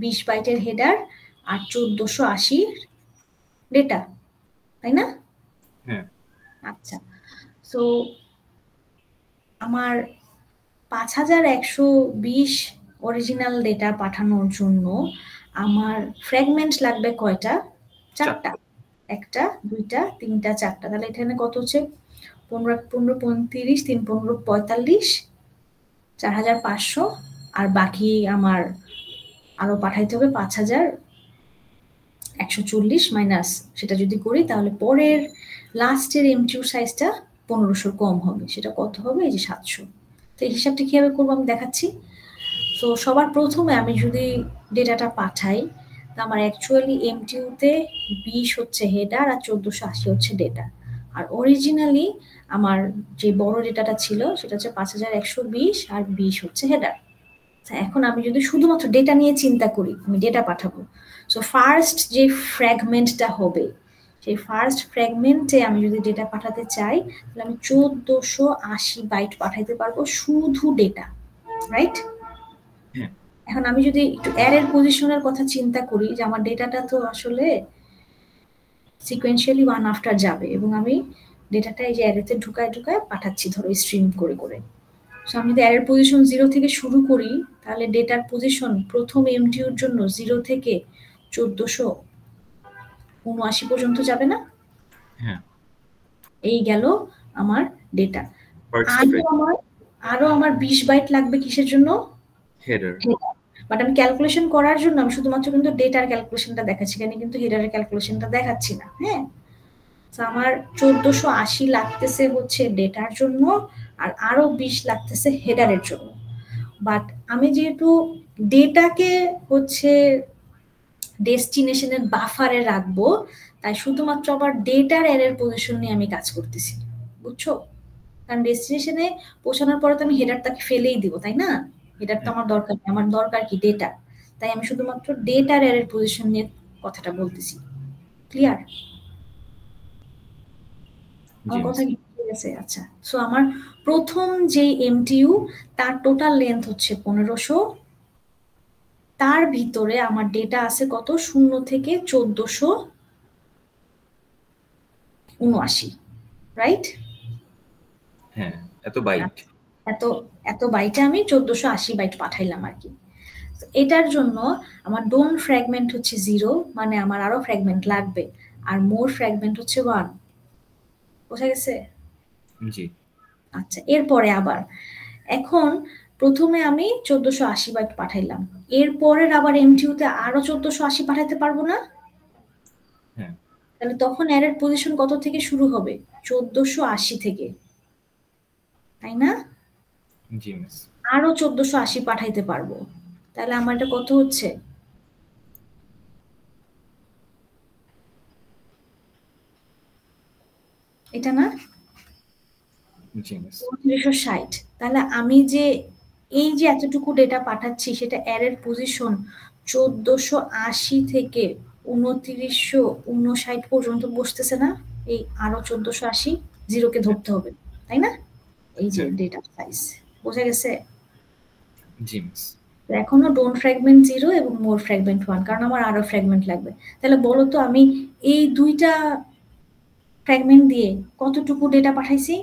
A: 20 বাইটের হেডার আর 1480 ডেটা, তাই না?
C: হ্যাঁ
A: আচ্ছা, সো আমার 5120 অরিজিনাল ডেটা পাঠানোর জন্য আমার ফ্র্যাগমেন্ট লাগবে কয়টা? 4টা। 1টা 2টা 3টা 4টা। তাহলে এখানে কত হচ্ছে? 15 15 35 3 15 45 4500। আর বাকি আমার আরো পাঠাইতে হবে 5140 মাইনাস, সেটা যদি করি তাহলে পরের লাস্টের এমটিইউ সাইজটা 1500 কম হবে। সেটা কত হবে? এই যে 700। তো এই হিসাবটা কিভাবে করবো আমি দেখাচ্ছি। তো সবার প্রথমে আমি যদি ডেটাটা পাঠাই, তা আমার অ্যাকচুয়ালি এমটিইউতে 20 হচ্ছে হেডার আর 1480 হচ্ছে ডেটা। আর অরিজিনালি আমার যে বড় ডেটাটা ছিল সেটা হচ্ছে 5120 আর 20 হচ্ছে হেডার। এখন আমি যদি শুধুমাত্র ডেটা নিয়ে চিন্তা করি, আমি ডেটা পাঠাবো, সো ফার্স্ট যে ফ্র্যাগমেন্টটা হবে, সেই ফার্স্ট ফ্র্যাগমেন্টে আমি যদি ডেটা পাঠাতে চাই তাহলে আমি 1480 বাইট পাঠাইতে পারবো শুধু ডেটা, রাইট?
C: হ্যাঁ
A: এখন আমি যদি একটু অ্যারের পজিশনের কথা চিন্তা করি, যে আমার ডেটাটা তো আসলে সিকোয়েন্সিয়ালি ওয়ান আফটার যাবে এবং আমি ডেটাটা এই যে অ্যারেতে ঢুকায় ঢুকায় পাঠাচ্ছি, ধরো স্ট্রিম করে করে। সো আমি যদি অ্যারের পজিশন 0 থেকে শুরু করি, তাহলে ডেটার পজিশন প্রথম এমটিইউর জন্য 0 থেকে 1479 পর্যন্ত যাবে না?
C: হ্যাঁ
A: এই গেল আমার ডেটা।
C: ফার্স্ট
A: আরো আমার 20 বাইট লাগবে কিসের জন্য?
C: হেডার।
A: বাট আমি ক্যালকুলেশন করার জন্য আমি শুধুমাত্র কিন্তু ডেটার ক্যালকুলেশনটা দেখাচ্ছি, এখানে কিন্তু হেডারের ক্যালকুলেশনটা দেখাচ্ছি না। হ্যাঁ, তো আমার 1480 লাগতেছে হচ্ছে ডেটার জন্য, আর আরো 20 লাগতেছে হেডারের জন্য। বাট আমি যেহেতু ডেটাকে হচ্ছে ডেস্টিনেশনের বাফারে রাখবো, তাই শুধুমাত্র আবার ডেটার অ্যারের পজিশন নিয়ে আমি কাজ করতেছি, বুঝছো? কারণ ডেস্টিনেশনে পৌঁছানোর পরে তো আমি হেডারটাকে ফেলেই দিব, তাই না? হেডার তো আমার দরকার নেই, আমার দরকার কি? ডেটা। তাই আমি শুধুমাত্র ডেটার অ্যারের পজিশন নিয়ে কথাটা বলতেছি। ক্লিয়ার? আমার কথা কি ঠিক আছে? আচ্ছা, সো আমার প্রথম যে এমটিইউ তার টোটাল লেন্থ হচ্ছে 1500। তার ভিতরে আমার ডেটা আছে কত? 0 থেকে 1479, রাইট?
C: হ্যাঁ এত বাইট।
A: এত এত বাইটে আমি 1480 বাইট পাঠাইলাম আর কি। এটার জন্য আমার ডোন ফ্র্যাগমেন্ট হচ্ছে 0, মানে আমার আরো ফ্র্যাগমেন্ট লাগবে, আর মোর ফ্র্যাগমেন্ট হচ্ছে 1। বোঝা গেছে?
C: জি
A: আচ্ছা, এরপরে আবার এখন প্রথমে আমি 1480 বাইট পাঠাইলাম, এরপরের আবার এমটিইউতে আরো 1480 পাঠাইতে পারবো না?
C: হ্যাঁ
A: তাহলে তখন অ্যারের পজিশন কত থেকে শুরু হবে? 1480 থেকে, তাই না?
C: জি মিস।
A: আরো 1480 পাঠাইতে পারবো। তাহলে আমার এটা কত হচ্ছে? এটা না?
C: জি মিস।
A: 2960। তাহলে আমি যে এই যে এতটুকু ডেটা পাঠাচ্ছি সেটা অ্যারের পজিশন 1480 থেকে 2959 পর্যন্ত বসতেছে না? এই আরো 1480 জিরোকে ধরতে হবে, তাই না? এই যে ডেটা সাইজ, বোঝা গেছে?
C: জি মিস।
A: এখনো ডোন ফ্র্যাগমেন্ট 0 এবং মোর ফ্র্যাগমেন্ট 1, কারণ আমার আরো ফ্র্যাগমেন্ট লাগবে। তাহলে বলো তো আমি এই দুইটা ফ্র্যাগমেন্ট দিয়ে কতটুকু ডেটা পাঠাইছি?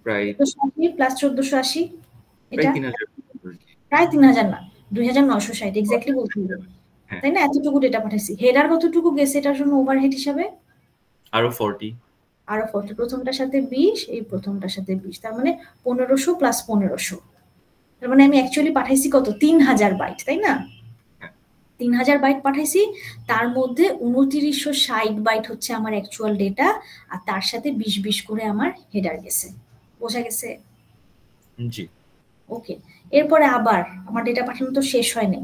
C: প্রায়
A: 1480 প্লাস 1480, এটা
C: 3000।
A: প্রায় 3000 না, 2960 এক্স্যাক্টলি বলতে হবে, তাই না? এতটুকু ডেটা পাঠাইছি। হেডার কতটুকু গেছে এটার জন্য ওভারহেড হিসাবে?
C: আরো 40।
A: আরো 40। প্রথমটার সাথে 20, এই প্রথমটার সাথে 20, তার মানে 1500 প্লাস 1500। তার মানে আমি অ্যাকচুয়ালি পাঠাইছি কত? 3000 বাইট, তাই না? 3000 বাইট পাঠাইছি, তার মধ্যে 2960 বাইট হচ্ছে আমার অ্যাকচুয়াল ডেটা, আর তার সাথে 20 করে আমার হেডার গেছে। বোঝা গেছে?
C: জি
A: ওকে, এরপরে আবার আমার ডেটা পাঠানো তো শেষ হয় নাই,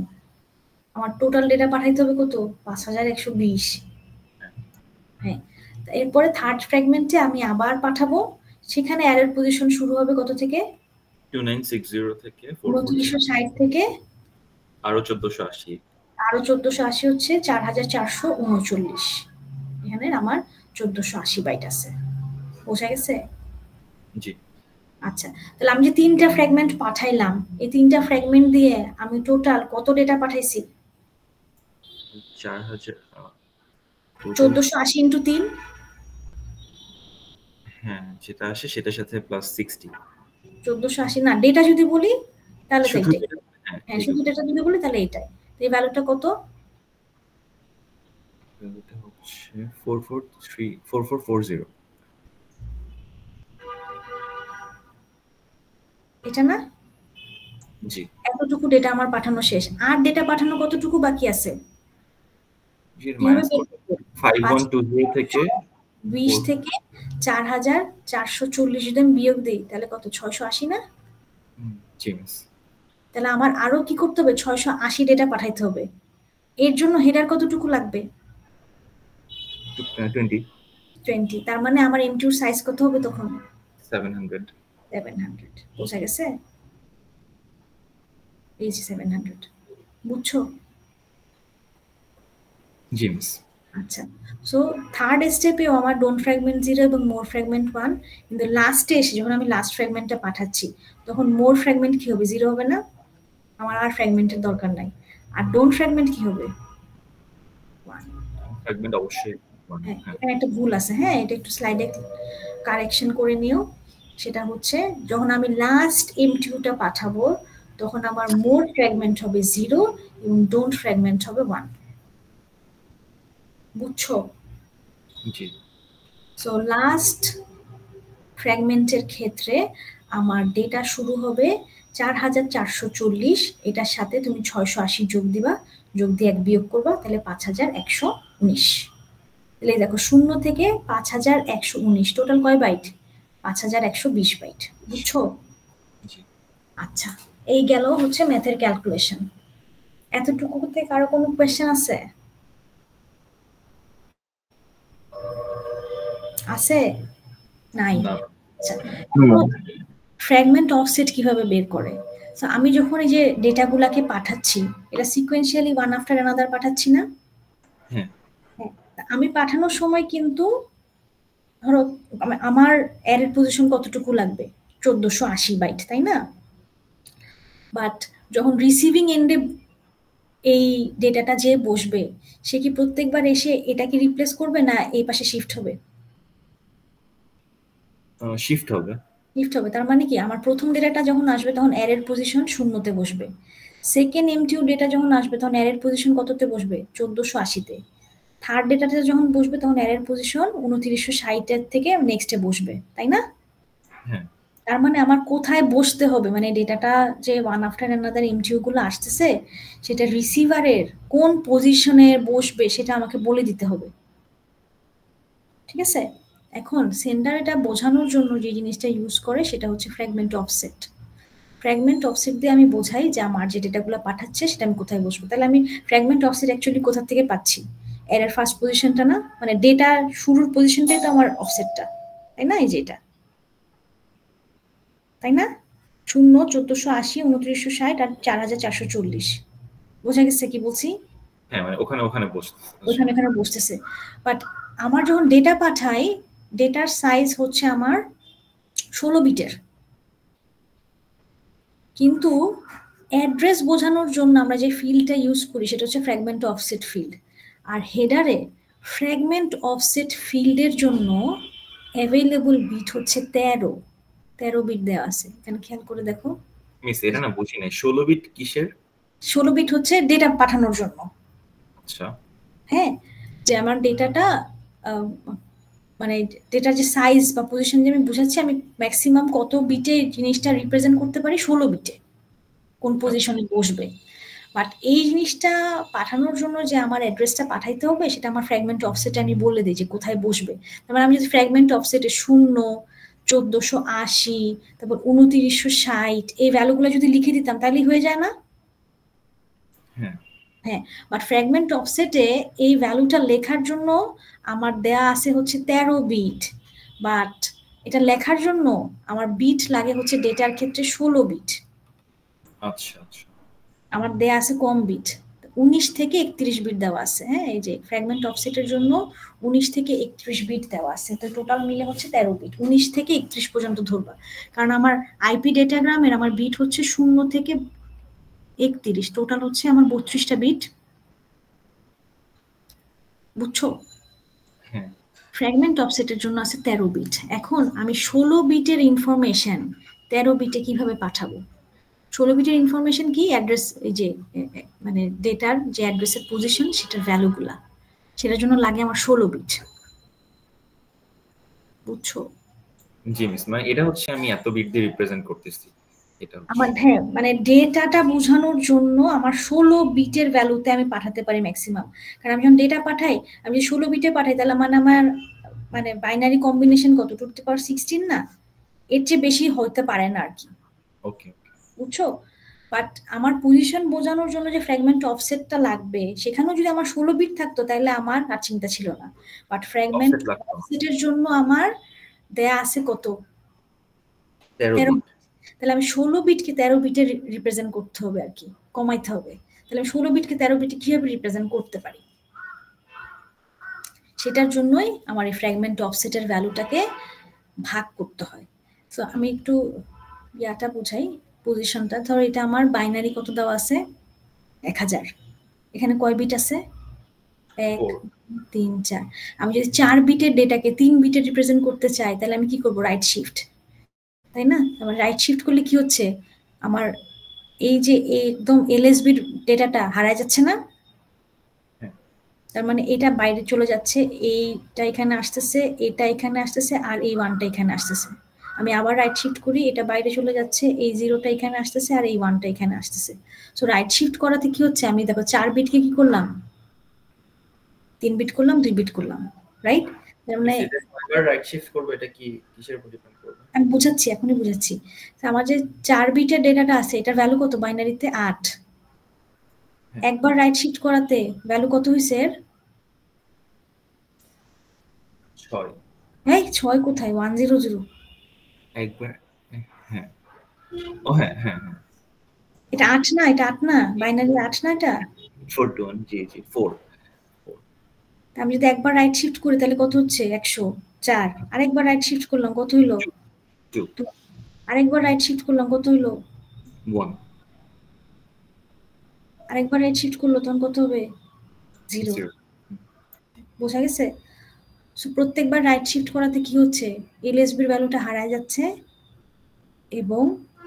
A: আমার টোটাল ডেটা পাঠাইতে হবে কত? 5120। হ্যাঁ, এরপরে থার্ড ফ্র্যাগমেন্টে আমি আবার পাঠাবো, সেখানে অ্যারের পজিশন শুরু হবে কত থেকে?
C: 2960 থেকে
A: 2960 থেকে
C: আরো 1480,
A: আরো 1480 হচ্ছে 4439। এখানে আমার 1480 বাইট আছে, বোঝা গেছে?
C: জি।
A: আচ্ছা, তাহলে আমি যে 3টা ফ্র্যাগমেন্ট পাঠাইলাম, এই 3টা ফ্র্যাগমেন্ট দিয়ে আমি টোটাল কত ডেটা পাঠাইছি?
C: 4000
A: 1480 ইন্টু 3।
C: হ্যাঁ, যেটা আসে সেটার সাথে প্লাস 60।
A: 1480 না, ডেটা যদি বলি তাহলে তো
C: শুধু
A: এটাই।
C: এটা?
A: হ্যাঁ, শুধু ডেটা যদি বলি তাহলে এটাই। তো এই ভ্যালুটা কত?
C: এটা হচ্ছে 4440।
A: এটা না?
C: জি।
A: এতটুকু ডেটা আমার পাঠানো শেষ, আর ডেটা পাঠানো কতটুকু বাকি আছে?
C: মাইনাস 5120 থেকে
A: 20 থেকে 4440 যদি আমি বিয়োগ দিই তাহলে কত? 680 না?
C: জি মিস।
A: তাহলে আমার আরো কি করতে হবে? 680 ডেটা পাঠাইতে হবে। এর জন্য হেডার কতটুকু লাগবে?
C: 20।
A: তার মানে আমার এমটিউর সাইজ কত হবে তখন?
C: 700।
A: বোঝা গেছে? এই যে 700, বুঝছো?
C: জি মিস।
A: আচ্ছা, সো থার্ড স্টেপেও আমার ডোন্ট ফ্র্যাগমেন্ট 0 এবং মোর ফ্র্যাগমেন্ট 1, কিন্তু লাস্টে এসে যখন আমি লাস্ট ফ্র্যাগমেন্টটা পাঠাচ্ছি তখন মোর ফ্র্যাগমেন্ট কি হবে? 0 হবে না? আমার আর ফ্র্যাগমেন্টের দরকার নাই। আর ডোন্ট ফ্র্যাগমেন্ট কি হবে? 1।
C: ফ্র্যাগমেন্ট অবশ্যই।
A: হ্যাঁ, এখানে একটা ভুল আছে, হ্যাঁ, এটা একটু স্লাইডে কারেকশন করে নিও। সেটা হচ্ছে যখন আমি লাস্ট এমটিউটা পাঠাবো তখন আমার মোর ফ্র্যাগমেন্ট হবে 0 এবং ডোন্ট ফ্র্যাগমেন্ট হবে 1। বুঝছো?
C: জি।
A: সো লাস্ট ফ্র্যাগমেন্টের ক্ষেত্রে আমার ডেটা শুরু হবে 4440, এটার সাথে তুমি 680 যোগ দিবা, যোগ দিয়ে 1 বিয়োগ করবা, তাহলে 5119। তাহলে দেখো 0 থেকে 5119 টোটাল কয় বাইট? 5120 বাইট। বুঝছো?
C: জি।
A: আচ্ছা, এই গেল হচ্ছে ম্যাথের ক্যালকুলেশন। এতটুকুতে কারো কোনো কোয়েশ্চেন আছে? আছে? নাই? আচ্ছা, ফ্র্যাগমেন্ট অফসেট কিভাবে বের করে? সো আমি যখন এই যে ডেটাগুলাকে পাঠাচ্ছি, এটা সিকোয়েন্সিয়ালি ওয়ান আফটার অ্যানাদার পাঠাচ্ছি না?
C: হ্যাঁ।
A: আমি পাঠানোর সময় কিন্তু ধরো আমার অ্যারের পজিশন কতটুকু লাগবে? 1480 বাইট, তাই না? বাট যখন রিসিভিং এন্ডে এই ডেটাটা যে বসবে সে কি প্রত্যেকবার এসে এটাকে রিপ্লেস করবে না এই পাশে শিফট হবে?
C: শিফট হবে।
A: তার মানে কি আমার প্রথম ডেটাটা যখন আসবে তখন অ্যারের পজিশন 0-তে বসবে, সেকেন্ড এমটিউ ডেটা যখন আসবে তখন অ্যারের পজিশন কততে বসবে? 1480-তে। থার্ড ডেটাটা যখন বসবে তখন অ্যারের পজিশন 2960-এর থেকে নেক্সটে বসবে, তাই না?
C: হ্যাঁ।
A: তার মানে আমার কোথায় বসতে হবে, মানে ডেটাটা যে ওয়ান আফটার অ্যানাদার এমটিউ গুলো আসতেছে সেটা রিসিভারের কোন পজিশনে বসবে সেটা আমাকে বলে দিতে হবে, ঠিক আছে? এখন সেন্ডার এটা বোঝানোর জন্য যে জিনিসটা ইউজ করে সেটা হচ্ছে ফ্র্যাগমেন্ট অফসেট। ফ্র্যাগমেন্ট অফসেট দিয়ে আমি বোঝাই যে আমার যে ডেটাগুলো পাঠাচ্ছে সেটা আমি কোথায় বসবো। তাহলে আমি ফ্র্যাগমেন্ট অফসেট অ্যাকচুয়ালি কোথা থেকে পাচ্ছি? এর ফার্স্ট পজিশনটা না, মানে ডেটা শুরুর পজিশনটাই তো আমার অফসেটটা, তাই না? এই যে এটা, তাই না? 0, 1480, 2960 আর 4440। বোঝা গেছে কি বলছি?
C: হ্যাঁ, মানে ওখানে
A: এখানে বসতেছে। বাট আমার যখন ডেটা পাঠাই, ডেটার সাইজ হচ্ছে আমার 16 বিটের, কিন্তু অ্যাড্রেস বোঝানোর জন্য আমরা যে ফিল্ডটা ইউজ করি সেটা হচ্ছে ফ্র্যাগমেন্ট অফসেট ফিল্ড। আর হেডারে ফ্র্যাগমেন্ট অফসেট ফিল্ডের জন্য অ্যাভেলেবল বিট হচ্ছে 13 বিট দেওয়া আছে। এখানে খেয়াল করে দেখো।
C: মিস, এটা না বুঝি নাই, 16 বিট কিসের?
A: 16 বিট হচ্ছে ডেটা পাঠানোর জন্য।
C: আচ্ছা।
A: হ্যাঁ, যে আমার ডেটাটা মানে ডেটার যে সাইজ বা পজিশন যে আমি বুঝাচ্ছি, আমি ম্যাক্সিমাম কত বিটে জিনিসটা রিপ্রেজেন্ট করতে পারি? 16 বিটে কোন পজিশনে বসবে। বাট এই জিনিসটা পাঠানোর জন্য যে আমার অ্যাড্রেসটা পাঠাইতে হবে সেটা আমার ফ্র্যাগমেন্ট অফসেটে আমি বলে দিই যে কোথায় বসবে। তারপর আমি যদি ফ্র্যাগমেন্ট অফসেটে 0, 1480, তারপর 2960 এই ভ্যালুগুলো যদি লিখে দিতাম তাহলেই হয়ে যায় না?
C: হ্যাঁ।
A: হ্যাঁ, বাট ফ্র্যাগমেন্ট অফসেটে এই ভ্যালুটা লেখার জন্য আমার দেয়া আছে হচ্ছে 13 বিট, বাট এটা লেখার জন্য আমার বিট লাগে হচ্ছে ডেটার ক্ষেত্রে 16 বিট।
C: আচ্ছা আচ্ছা,
A: আমার দেয়া আছে কম বিট, 19 থেকে 31 বিট দেওয়া আছে। হ্যাঁ, এই যে ফ্র্যাগমেন্ট অফসেটের জন্য 19 থেকে 31 বিট দেওয়া আছে, তো টোটাল মিলে হচ্ছে 13 বিট। 19 থেকে 31 পর্যন্ত ধরবা, কারণ আমার আইপি ডেটাগ্রামের আমার বিট হচ্ছে 0 থেকে 31, টোটাল হচ্ছে আমার 32টা বিট। বুঝছো?
C: হ্যাঁ
A: ফ্র্যাগমেন্ট অফসেটের জন্য আছে 13 বিট। এখন আমি 16 বিটের ইনফরমেশন 13 বিটে কিভাবে পাঠাবো? 16 বিটের ইনফরমেশন কি? অ্যাড্রেস, এই যে মানে ডেটার যে অ্যাড্রেসের পজিশন সেটার ভ্যালুগুলা, সেটার জন্য লাগে আমার 16 বিট। বুঝছো?
C: জি মিস, মানে এটা হচ্ছে আমি এত বিট দিয়ে রিপ্রেজেন্ট করতেছি, এটা হচ্ছে
A: আমার হ্যাঁ, মানে ডেটাটা বোঝানোর জন্য আমার 16 বিটের ভ্যালুতে আমি পাঠাতে পারি ম্যাক্সিমাম। কারণ আমি যখন ডেটা পাঠাই, আমি যদি 16 বিটে পাঠাই তাহলে মানে আমার মানে বাইনারি কম্বিনেশন কত, 2 টু দি পাওয়ার 16 না, এর চেয়ে বেশি হতে পারে না আর কি।
C: ওকে।
A: বুঝছো? বাট আমার পজিশন বোঝানোর জন্য যে ফ্র্যাগমেন্ট অফসেটটা লাগবে, সেখানেও যদি আমার 16 বিট থাকতো তাহলে আমার আর চিন্তা ছিল না। বাট ফ্র্যাগমেন্ট
C: অফসেট লাগতো
A: অফসেটের জন্য আমার দেয়া আছে কত?
C: 13 বিট।
A: তাহলে আমি 16 বিটকে 13 বিটে রিপ্রেজেন্ট করতে হবে আর কি, কমাইতে হবে। তাহলে আমি 16 বিটকে 13 বিটে কিভাবে রিপ্রেজেন্ট করতে পারি? সেটার জন্যই আমার এই ফ্র্যাগমেন্ট অফসেটের ভ্যালুটাকে ভাগ করতে হয়। তো আমি একটু ইয়াটা বুঝাই, পজিশনটা। ধরো এটা আমার বাইনারি কত দেওয়া আছে? 1000। এখানে কয় বিট আছে? 1
C: 4
A: 3 4। আমি যদি 4 বিটের ডেটাকে 3 বিটে রিপ্রেজেন্ট করতে চাই তাহলে আমি কি করব? রাইট শিফট, তাই না? আমার রাইট শিফট করলে কি হচ্ছে, আমার এই যে একদম এলএসবির ডেটাটা হারায় যাচ্ছে না?
C: হ্যাঁ
A: তার মানে এটা বাইরে চলে যাচ্ছে, এইটা এখানে আসতেছে, এটা এখানে আসতেছে, আর এই ওয়ানটা এখানে আসতেছে। আমি আবার রাইট শিফট করি, এটা বাইরে চলে যাচ্ছে, এই জিরোটা এখানে আসতেছে, আর এই ওয়ানটা এখানে আসতেছে। সো রাইট শিফট করাতে কি হচ্ছে, আমি দেখো 4 বিটকে কি করলাম, 3 বিট করলাম, 2 বিট করলাম, রাইট? তার মানে
C: এটা কয়বার রাইট শিফট করব, এটা কি কিসের উপর ডিপেন্ড করবে?
A: আমি বুঝাচ্ছি, এখনই বুঝাচ্ছি। আমার যে 4 বিটের ডেটাটা আছে এটার ভ্যালু কত? বাইনারিতে 8। একবার রাইট শিফট করাতে ভ্যালু কত হয়েছে এর?
C: 6।
A: এই 6 কোথায়? 100।
C: একবার, হ্যাঁ ও হ্যাঁ হ্যাঁ হ্যাঁ,
A: এটা 8 না? এটা 8 না? বাইনারি 8 না এটা?
C: 4 to 1, জি জি 4।
A: আমি যদি একবার রাইট শিফট করি তাহলে কত হচ্ছে? 104। আরেকবার রাইট শিফট করলাম কত হইলো?
C: 2
A: আরেকবার রাইট শিফট করলাম কত হইলো?
C: 1
A: আরেকবার রাইট শিফট করলো তখন কত হবে? 0।
C: 0।
A: বোঝা গেছে? সো প্রত্যেকবার রাইট শিফট করাতে কি হচ্ছে, এলএসবির ভ্যালুটা হারায় যাচ্ছে এবং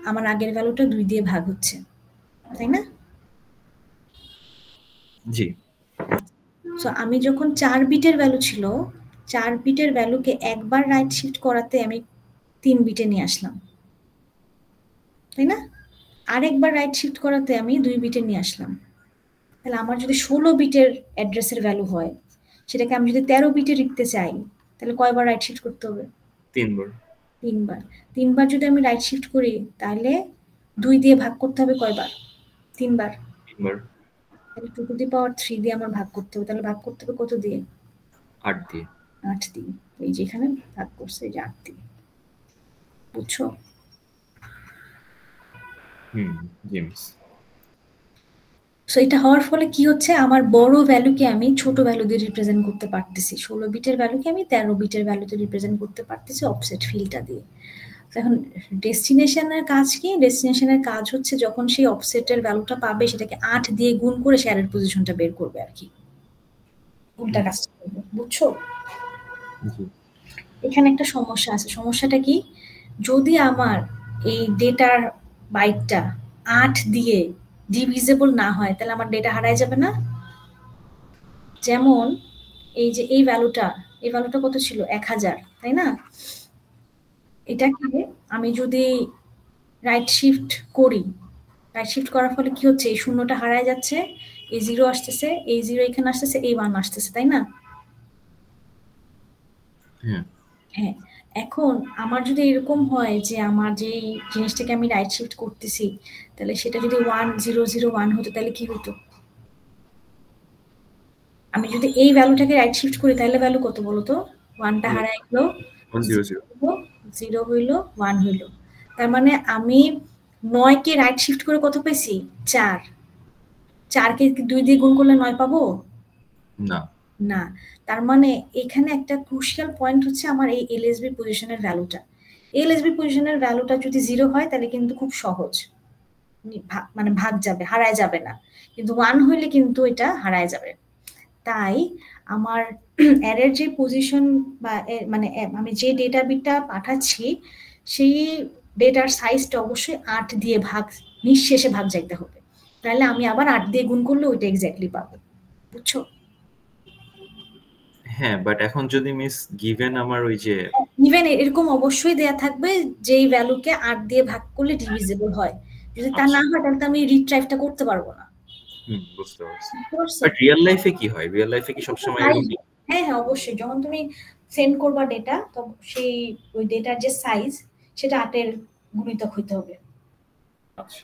A: আমার আগের ভ্যালুটা 2 দিয়ে ভাগ হচ্ছে, তাই না?
C: জি।
A: সো আমি যখন 4 বিটের ভ্যালু ছিল, 4 বিটের ভ্যালুকে একবার রাইট শিফট করাতে আমি 3 বিটে নিয়ে আসলাম, তাই না? আরেকবার রাইট শিফট করাতে আমি 2 বিটে নিয়ে আসলাম। তাহলে আমার যদি 16 বিটের অ্যাড্রেসের ভ্যালু হয়, সেটাকে আমি যদি 13 বিটে লিখতে চাই তাহলে কয়বার রাইট শিফট করতে হবে?
C: 3 বার।
A: 3 বার। 3 বার যদি আমি রাইট শিফট করি তাহলে 2 দিয়ে ভাগ করতে হবে কয়বার? 3 বার।
C: 3 বার।
A: তাহলে 2 টু দি পাওয়ার 3 দিয়ে আমার ভাগ করতে হবে। তাহলে ভাগ করতে হবে কত দিয়ে?
C: 8 দিয়ে।
A: 8 দিয়ে। এই যে এখানে ভাগ করছে, এই যে 8 দিয়ে। বুঝছো?
C: জি মিস।
A: সো এটা হওয়ার ফলে কি হচ্ছে, আমার বড় ভ্যালুকে আমি ছোট ভ্যালু দিয়ে রিপ্রেজেন্ট করতে পারতেছি। 16 বিটের ভ্যালুকে আমি 13 বিটের ভ্যালুতে রিপ্রেজেন্ট করতে পারতেছি অফসেট ফিল্ডটা দিয়ে। এখন ডেস্টিনেশনের কাজ কি? ডেস্টিনেশনের কাজ হচ্ছে যখন সেই অফসেটের ভ্যালুটা পাবে সেটাকে 8 দিয়ে গুণ করে শেয়ারের পজিশনটা বের করবে আর কি। উল্টা কাজটা করবে। বুঝছো?
C: জি।
A: এখানে একটা সমস্যা আছে। সমস্যাটা কি? যদি আমার এই ডেটার বাইটটা 8 দিয়ে ডিভিজিবল না হয় তাহলে আমার ডেটা হারায় যাবে না? যেমন এই যে এই ভ্যালুটা কত ছিল? 1000, তাই না? এটাকে আমি যদি রাইট শিফট করি, রাইট শিফট করার ফলে কি হচ্ছে, এই শূন্যটা হারায় যাচ্ছে, এই 0 আসতেছে, এই 0 এখানে আসতেছে, এই 1 আসতেছে, তাই না?
C: হ্যাঁ
A: হ্যাঁ। এখন আমার যদি এরকম হয় যে আমার যে জিনিসটাকে আমি রাইট শিফট করতেছি তাহলে সেটা যদি 1001 হতো তাহলে কি হতো? আমি যদি এই ভ্যালুটাকে রাইট শিফট করি তাহলে ভ্যালু কত বলো তো? 1টা হারাই গেল, 0 হইল, 1 হইল। তার মানে আমি 9কে রাইট শিফট করে কত পেয়েছি? 4। 4কে 2 দিয়ে গুণ করলে 9 পাবো
C: না।
A: না। তার মানে এখানে একটা ক্রুশিয়াল পয়েন্ট হচ্ছে আমার এই এলএসবি পজিশনের ভ্যালুটা। এলএসবি পজিশনের ভ্যালুটা যদি 0 হয় তাহলে কিন্তু খুব সহজ, মানে ভাগ যাবে, হারায় যাবে না। কিন্তু 1 হইলে কিন্তু এটা হারায় যাবে। তাই আমার অ্যারের যে পজিশন বা মানে আমি যে ডেটা বিটটা পাঠাচ্ছি সেই ডেটার সাইজটা অবশ্যই 8 দিয়ে ভাগ, নিঃশেষে ভাগ যাইতে হবে। তাহলে আমি আবার 8 দিয়ে গুণ করলে ওইটা এক্স্যাক্টলি পাবো। বুঝছো?
C: হ্যাঁ, বাট এখন যদি মিস গিভেন আমার ওই যে
A: ইভেন এরকম অবশ্যই দেয়া থাকবে যেই ভ্যালুকে 8 দিয়ে ভাগ করলে ডিভিজিবল হয়। যদি তা না হয় তাহলে আমি রিট্রাইভটা করতে পারবো না।
C: বুঝতে পারছি। বাট রিয়েল লাইফে কি হয়? রিয়েল লাইফে কি সবসময় এরকম?
A: হ্যাঁ হ্যাঁ, অবশ্যই। যখন তুমি সেন্ড করবা ডেটা, তো সেই ওই ডেটার যে সাইজ সেটা 8-এর গুণিতক হইতে হবে।
C: আচ্ছা।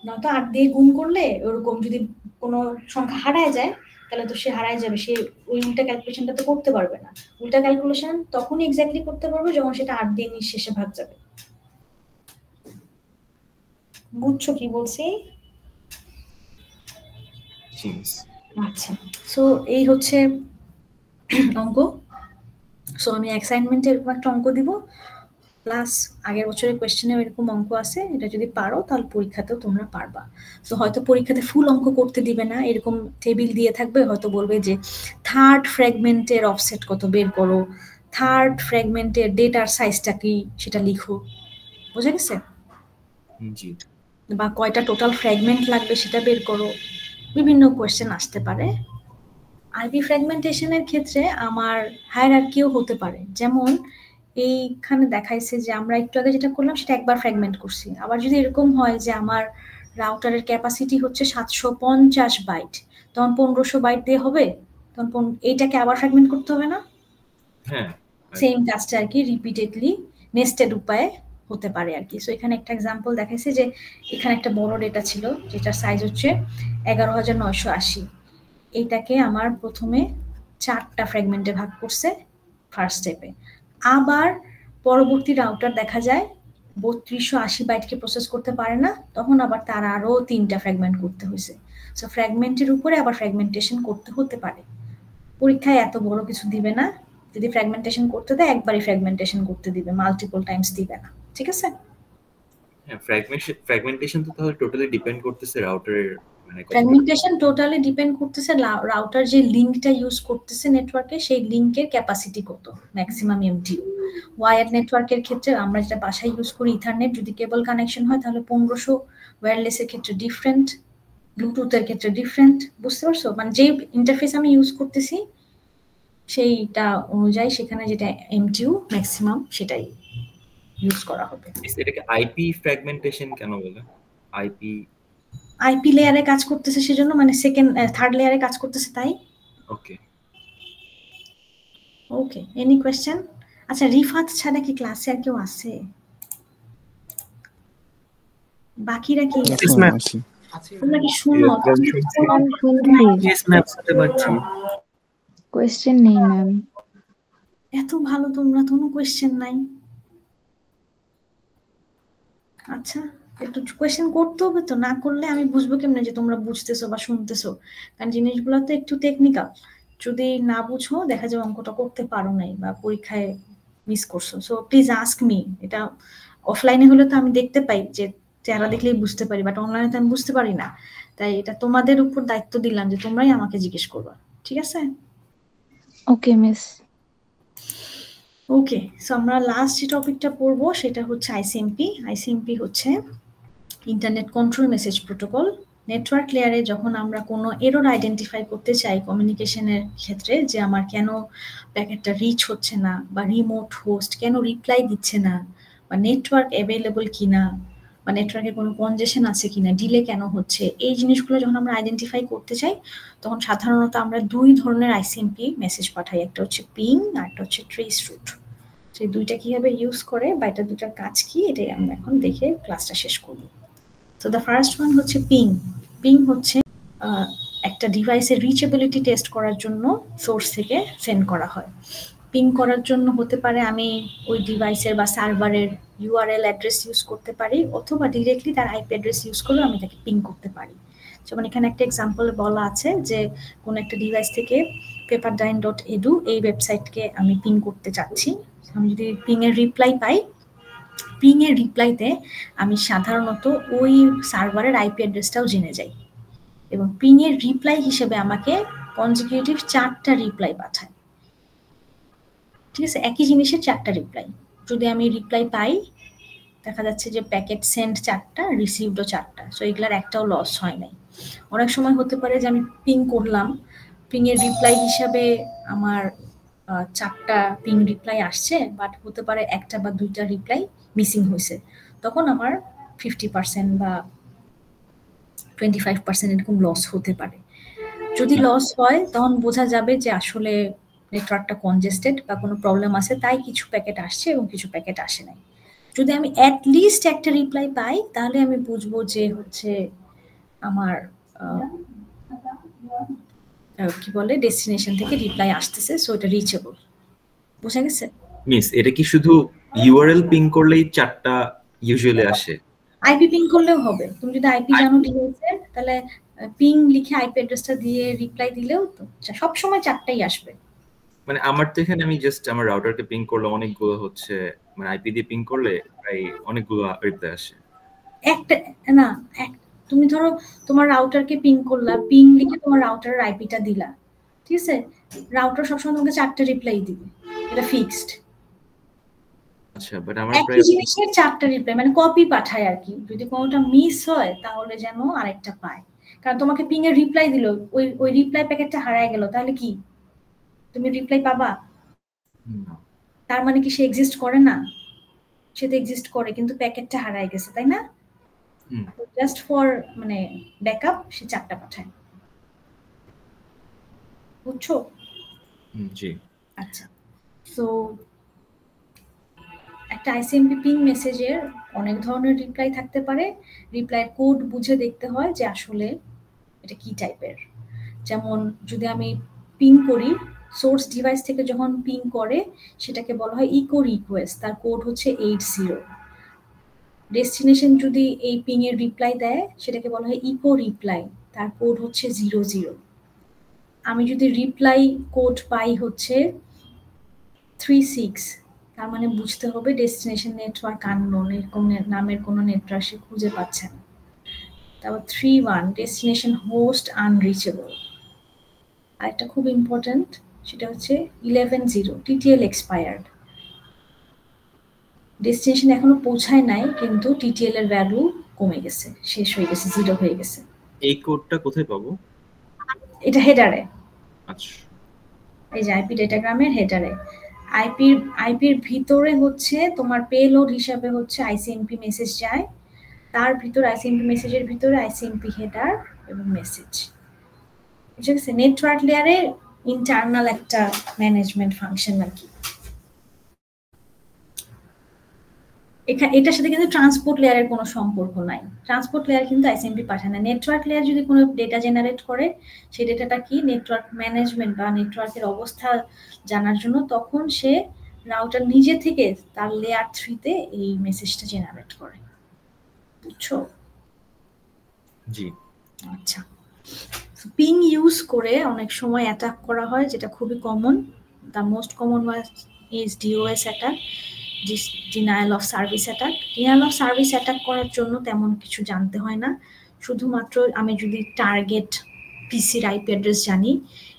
A: নয়তো 8 দিয়ে গুণ করলে ওরকম যদি কোনো সংখ্যা হারায় যায় তাহলে তো সে হারায় যাবে, সে ওই উল্টা ক্যালকুলেশনটা তো করতে পারবে না। উল্টা ক্যালকুলেশন তখনই এক্স্যাক্টলি করতে পারবে যখন সেটা 8 দিয়ে নিঃশেষে ভাগ যাবে। বুঝছো কি বলছি? আচ্ছা, সো এই হচ্ছে অঙ্ক। সো আমি অ্যাসাইনমেন্টে এরকম একটা অঙ্ক দিব, প্লাস আগের বছরের কোয়েশ্চেনে এরকম অঙ্ক আছে। এটা যদি পারো তাহলে পরীক্ষাতেও তোমরা পারবা। তো হয়তো পরীক্ষাতে ফুল অঙ্ক করতে দিবে না, এরকম টেবিল দিয়ে থাকবে, হয়তো বলবে যে থার্ড ফ্র্যাগমেন্টের অফসেট কত বের করো, থার্ড ফ্র্যাগমেন্টের ডেটার সাইজটা কি সেটা লিখো। বুঝে গেছে?
C: জি।
A: বা কয়টা টোটাল ফ্র্যাগমেন্ট লাগবে সেটা বের করো। বিভিন্ন কোয়েশ্চেন আসতে পারে। আইপি ফ্র্যাগমেন্টেশনের ক্ষেত্রে আমার হায়ারার্কিও হতে পারে। যেমন এইখানে দেখাইছে যে আমরা একটু আগে যেটা করলাম সেটা একবার ফ্র্যাগমেন্ট করছি। আবার যদি এরকম হয় যে আমার রাউটারের ক্যাপাসিটি হচ্ছে 750 বাইট, তখন 1500 বাইট দিয়ে হবে, তখন এইটাকে আবার ফ্র্যাগমেন্ট করতে হবে না?
C: হ্যাঁ,
A: সেম কাজটা আর কি রিপিটেডলি নেস্টেড উপায়ে হতে পারে আর কি। সো এখানে একটা এক্সাম্পল দেখাইছে যে এখানে একটা বড় ডেটা ছিল যেটার সাইজ হচ্ছে 11980। এইটাকে আমার প্রথমে 4টা ফ্র্যাগমেন্টে ভাগ করছে ফার্স্ট স্টেপে। আবার পরবর্তী রাউটার দেখা যায় 3280 বাইটকে প্রসেস করতে পারে না, তখন আবার তার আরো 3টা ফ্র্যাগমেন্ট করতে হয়েছে। সো ফ্র্যাগমেন্টের উপরে আবার ফ্র্যাগমেন্টেশন করতে হতে পারে। পরীক্ষায় এত বড় কিছু দিবে না, যদি ফ্র্যাগমেন্টেশন করতে দেয় একবারই ফ্র্যাগমেন্টেশন করতে দিবে, মাল্টিপল টাইমস দিবে না। ঠিক আছে?
C: হ্যাঁ, ফ্র্যাগমেন্টেশন তো তাহলে টোটালি ডিপেন্ড করতেছে রাউটারের, মানে
A: ফ্র্যাগমেন্টেশন টোটালি ডিপেন্ড করতেছে রাউটার যে লিংকটা ইউজ করতেছে নেটওয়ার্কে, সেই লিংকের ক্যাপাসিটি কত, ম্যাক্সিমাম এমটিইউ। ওয়্যার্ড নেটওয়ার্কের ক্ষেত্রে আমরা যেটা বাসায় ইউজ করি ইথারনেট, যদি কেবল কানেকশন হয় তাহলে 1500, ওয়্যারলেসের ক্ষেত্রে ডিফারেন্ট, ব্লুটুথের ক্ষেত্রে ডিফারেন্ট। বুঝতে পারছো? মানে যে ইন্টারফেস আমি ইউজ করতেছি সেইটা অনুযায়ী সেখানে যেটা এমটিইউ ম্যাক্সিমাম সেটাই ইউজ করা হবে।
C: এটাকে আইপি ফ্র্যাগমেন্টেশন কেন বলে?
A: আইপি লেয়ারে কাজ করতেছে সেজন্য, মানে সেকেন্ড থার্ড লেয়ারে কাজ করতেছে তাই।
C: ওকে
A: ওকে, এনি কোয়েশ্চেন? আচ্ছা, রিফাত ছাড়া কি ক্লাসে আর কেউ আছে? বাকিরা কি তোমরা কি শুনো?
D: কোয়েশ্চেন নেই ম্যাম।
A: এত ভালো তোমরা, কোনো কোয়েশ্চেন নাই? আচ্ছা, একটু কোয়েশ্চেন করতে হবে তো, না করলে আমি বুঝবো কেমনে যে তোমরা বুঝতেছো বা শুনতেছো? কারণ জিনিসগুলো তো একটু টেকনিক্যাল। যদি না বুঝো দেখা যায় অঙ্কটা করতে পারো নাই বা পরীক্ষায় মিস করছো। So please ask me. এটা অফলাইনে হলে তো আমি দেখতে পাই, যে চেহারা দেখলেই বুঝতে পারি, বাট অনলাইনে তো আমি বুঝতে পারি না। তাই এটা তোমাদের উপর দায়িত্ব দিলাম যে তোমরাই আমাকে জিজ্ঞেস করবা। ঠিক আছে?
D: Okay miss.
A: ওকে, সো আমরা লাস্ট যে টপিকটা পড়বো সেটা হচ্ছে আইসিএমপি। আইসিএমপি হচ্ছে internet control message protocol. Network লেয়ারে যখন আমরা কোনো এরর আইডেন্টিফাই করতে চাই কমিউনিকেশনের ক্ষেত্রে, যে আমার কেন প্যাকেটটা রিচ হচ্ছে না, বা রিমোট হোস্ট কেন রিপ্লাই দিচ্ছে না, বা নেটওয়ার্ক অ্যাভেলেবল কিনা, বা নেটওয়ার্কে কোনো কনজেশন আছে কিনা, ডিলে কেন হচ্ছে, এই জিনিসগুলো যখন আমরা আইডেন্টিফাই করতে চাই তখন সাধারণত আমরা 2 ধরনের আইসিএমপি মেসেজ পাঠাই। একটা হচ্ছে পিং আর একটা হচ্ছে ট্রেস রুট। সেই দুইটা কিভাবে ইউজ করে বা এটা দুটার কাজ কি, এটাই আমরা এখন দেখে ক্লাসটা শেষ করব। So the first one হচ্ছে পিং। পিং হচ্ছে একটা ডিভাইসের রিচেবিলিটি টেস্ট করার জন্য সোর্স থেকে সেন্ড করা হয়। পিং করার জন্য হতে পারে আমি ওই ডিভাইসের বা সার্ভারের ইউআরএল অ্যাড্রেস ইউজ করতে পারি, অথবা ডিরেক্টলি তার আইপি অ্যাড্রেস ইউজ করে আমি তাকে পিং করতে পারি। যেমন এখানে একটা এক্সাম্পল বলা আছে যে কোন একটা ডিভাইস থেকে pepperdine.edu এই ওয়েবসাইটকে আমি পিং করতে চাচ্ছি। আমি যদি পিং এর রিপ্লাই পাই, পিং এর রিপ্লাইতে আমি সাধারণত ওই সার্ভারের আইপি অ্যাড্রেসটাও জেনে যাই, এবং পিং এর রিপ্লাই হিসেবে আমাকে কনজিকিউটিভ 4টা রিপ্লাই পাঠায়। ঠিক আছে, একই জিনিসের 4টা রিপ্লাই। যদি আমি রিপ্লাই পাই, দেখা যাচ্ছে যে প্যাকেট সেন্ড 4টা, রিসিভডও 4টা, সো এগুলার একটাও লস হয় নাই। অনেক সময় হতে পারে যে আমি পিং করলাম, পিং এর রিপ্লাই হিসাবে আমার 4টা পিং রিপ্লাই আসছে, বাট হতে পারে 1টা বা 2টা রিপ্লাই মিসিং হয়েছে, তখন আমার 50% বা 25% এরকম লস হতে পারে। যদি লস হয় তখন বোঝা যাবে যে আসলে নেটওয়ার্কটা কনজেস্টেড বা কোনো প্রবলেম আছে, তাই কিছু প্যাকেট আসছে এবং কিছু প্যাকেট আসে নাই। যদি আমি অ্যাটলিস্ট একটা রিপ্লাই পাই, তাহলে আমি বুঝবো যে হচ্ছে আমার কি বলে ডেস্টিনেশন থেকে রিপ্লাই আসতেছে, সো এটা রিচেবল। বুঝা গেছে?
C: মিস, এটা কি শুধু ইউআরএল পিং করলেই 4টা ইউজুয়ালি আসে?
A: আইপি পিং করলেও হবে। তুমি যদি আইপি জানো ডিভাইসের, তাহলে পিং লিখে আইপি অ্যাড্রেসটা দিয়ে রিপ্লাই দিলেও তো সব সময় 4টাই আসবে।
C: মানে আমার তো এখানে আমি জাস্ট আমার রাউটারকে পিং করলে অনেকগুলো হচ্ছে, মানে আইপি দিয়ে পিং করলে প্রায় অনেকগুলো রিপ্লাই আসে।
A: একটা না, তুমি ধরো তোমার রাউটারকে পিং করলা, পিং লিখে তোমার রাউটারের আইপিটা দিলা, ঠিক আছে? রাউটার সবসময় তোমাকে 4টা রিপ্লাই দিবে, এটা ফিক্সড।
C: আচ্ছা, বাট আমার
A: একই জিনিসের 4টা রিপ্লাই, মানে কপি পাঠায় আর কি। যদি কোনোটা মিস হয় তাহলে যেন আরেকটা পায়। কারণ তোমাকে পিং এর রিপ্লাই দিল, ওই রিপ্লাই প্যাকেটটা হারায় গেল, তাহলে কি তুমি রিপ্লাই পাবা? তার মানে কি সে এক্সিস্ট করে না? সে তো এক্সিস্ট করে, কিন্তু প্যাকেটটা হারায় গেছে, তাই না? জাস্ট ফর মানে ব্যাকআপ সে 4টা পাঠায়। বুঝছো?
C: জি।
A: আচ্ছা, সো একটা আইসিএমপি পিং মেসেজের অনেক ধরনের রিপ্লাই থাকতে পারে। রিপ্লাইয়ের কোড বুঝে দেখতে হয় যে আসলে এটা কি টাইপের। যেমন যদি আমি পিং করি, সোর্স ডিভাইস থেকে যখন পিং করে সেটাকে বলা হয় ইকো রিকোয়েস্ট, তার কোড হচ্ছে 80। ডেস্টিনেশন যদি এই পিং এর রিপ্লাই দেয় সেটাকে বলা হয় ইকো রিপ্লাই, তার কোড হচ্ছে 00। আমি যদি রিপ্লাই কোড পাই হচ্ছে 36, তার মানে বুঝতে হবে ডেস্টিনেশন নেটওয়ার্ক আননোন, এরকম নামের কোনো নেটওয়ার্ক সে খুঁজে পাচ্ছে না। তারপর 31, ডেস্টিনেশন হোস্ট আনরিচেবল। আর একটা খুব ইম্পর্টেন্ট, সেটা হচ্ছে 11 টিটিএল এক্সপায়ার্ড। ডেস্টিনেশন এখনো পৌঁছায় নাই, কিন্তু টিটিএল এর ভ্যালু কমে গেছে, শেষ হয়ে গেছে, 0 হয়ে গেছে।
C: এই কোডটা কোথায় পাবো?
A: এটা হেডারে।
C: আচ্ছা,
A: এই যে আইপি ডেটাগ্রামের হেডারে আইপির ভিতরে হচ্ছে তোমার পেলোড হিসাবে হচ্ছে আইসিএমপি মেসেজ যায়, তার ভিতর আইসিএমপি মেসেজের ভিতরে আইসিএমপি হেডার এবং মেসেজ। ঠিক আছে, নেটওয়ার্ক লেয়ারে ইন্টারনাল একটা ম্যানেজমেন্ট ফাংশন আর কি। এটার সাথে কিন্তু ট্রান্সপোর্ট লেয়ারের কোনো সম্পর্ক নাই। ট্রান্সপোর্ট লেয়ার কিন্তু আইসিএমপি পাঠায় না। নেটওয়ার্ক লেয়ার যদি কোনো ডেটা জেনারেট করে, সেই ডেটাটা কি নেটওয়ার্ক ম্যানেজমেন্ট বা নেটওয়ার্কের অবস্থা জানার জন্য, তখন সে রাউটার নিজে থেকে তার লেয়ার 3-তে এই মেসেজটা জেনারেট করে। বুঝছো?
C: জি।
A: আচ্ছা, পিং ইউজ করে অনেক সময় অ্যাটাক করা হয়, যেটা খুবই common. The most common one is DOS attack, denial of service attack. Denial of service attack করার জন্য তেমন কিছু জানতে হয় না, শুধুমাত্র আমি যদি টার্গেট পিসির আইপি অ্যাড্রেস জানি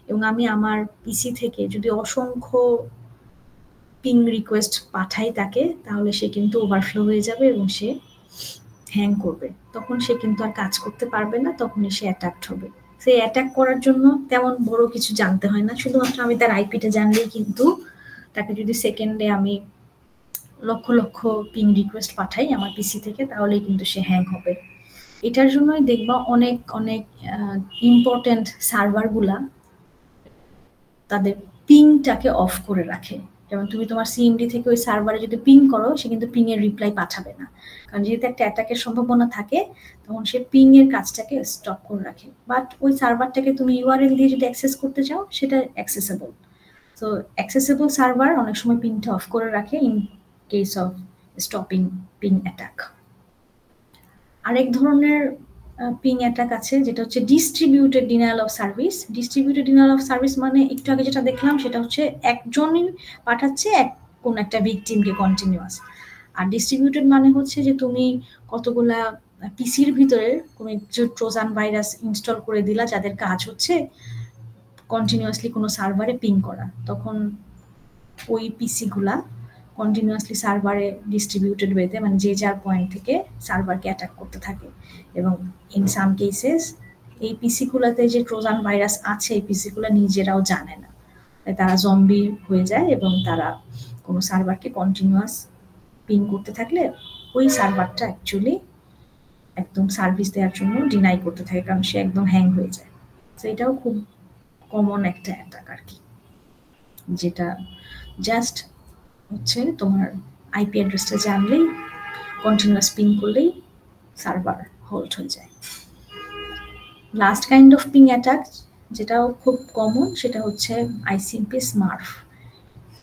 A: এবং আমি আমার পিসি থেকে যদি অসংখ্য পিং রিকোয়েস্ট পাঠাই তাকে, তাহলে সে কিন্তু ওভারফ্লো হয়ে যাবে এবং সে হ্যাং করবে। তখন সে কিন্তু আর কাজ করতে পারবে না, তখনই সে অ্যাটাকড হবে। সেই অ্যাটাক করার জন্য তেমন বড় কিছু জানতে হয় না, শুধুমাত্র আমি তার আইপিটা জানলেই কিন্তু তাকে যদি সেকেন্ডে আমি লক্ষ লক্ষ পিং রিকোয়েস্ট পাঠাই আমার পিসি থেকে, তাহলেই কিন্তু সে হ্যাং হবে। এটার জন্যই দেখবা অনেক অনেক ইম্পর্টেন্ট সার্ভারগুলা তাদের পিংটাকে অফ করে রাখে। যেমন তুমি তোমার সিএমডি থেকে ওই সার্ভারে যদি পিং করো, সে কিন্তু পিং এর রিপ্লাই পাঠাবে না, কারণ যেহেতু একটা অ্যাটাকের সম্ভাবনা থাকে তখন সে পিং এর কাজটাকে স্টপ করে রাখে। বাট ওই সার্ভারটাকে তুমি ইউআরএল দিয়ে যদি অ্যাক্সেস করতে চাও সেটা অ্যাক্সেসেবল। তো অ্যাক্সেসেবল সার্ভার অনেক সময় পিংটা অফ করে রাখে in case of stopping ping attack. আরেক ধরনের পিং অ্যাটাক আছে যেটা হচ্ছে distributed denial of service. Distributed denial of service মানে একটু আগে যেটা দেখলাম সেটা হচ্ছে একজনই পাঠাচ্ছে কোন একটা ভিকটিমকে কন্টিনিউয়াস। আর ডিস্ট্রিবিউটেড মানে হচ্ছে যে তুমি কতগুলা পিসির ভিতরে কোনো ট্রোজান ভাইরাস ইনস্টল করে দিলা যাদের কাজ হচ্ছে কন্টিনিউয়াসলি কোনো সার্ভারে পিং করা, তখন ওই পিসি গুলা কন্টিনিউয়াসলি সার্ভারে ডিস্ট্রিবিউটেড ওয়েতে মানে যে যার পয়েন্ট থেকে সার্ভারকে অ্যাটাক করতে থাকে। এবং ইন সাম কেসেস এই পিসি গুলাতে যে ট্রোজান ভাইরাস আছে এই পিসি গুলা নিজেরাও জানে না, তারা জম্বি হয়ে যায় এবং তারা কোনো সার্ভারকে কন্টিনিউয়াস পিং করতে থাকলে ওই সার্ভারটা অ্যাকচুয়ালি একদম সার্ভিস দেওয়ার জন্য ডিনাই করতে থাকে, কারণ সে একদম হ্যাং হয়ে যায়। তো এটাও খুব কমন একটা অ্যাটাক আর কি, যেটা জাস্ট হচ্ছে তোমার আইপি অ্যাড্রেসটা জানলেই কন্টিনিউয়াস পিং করলেই সার্ভার হোল্ড হয়ে যায়। Last kind of ping attack যেটাও খুব কমন সেটা হচ্ছে আইসিএমপি স্মার্ফ।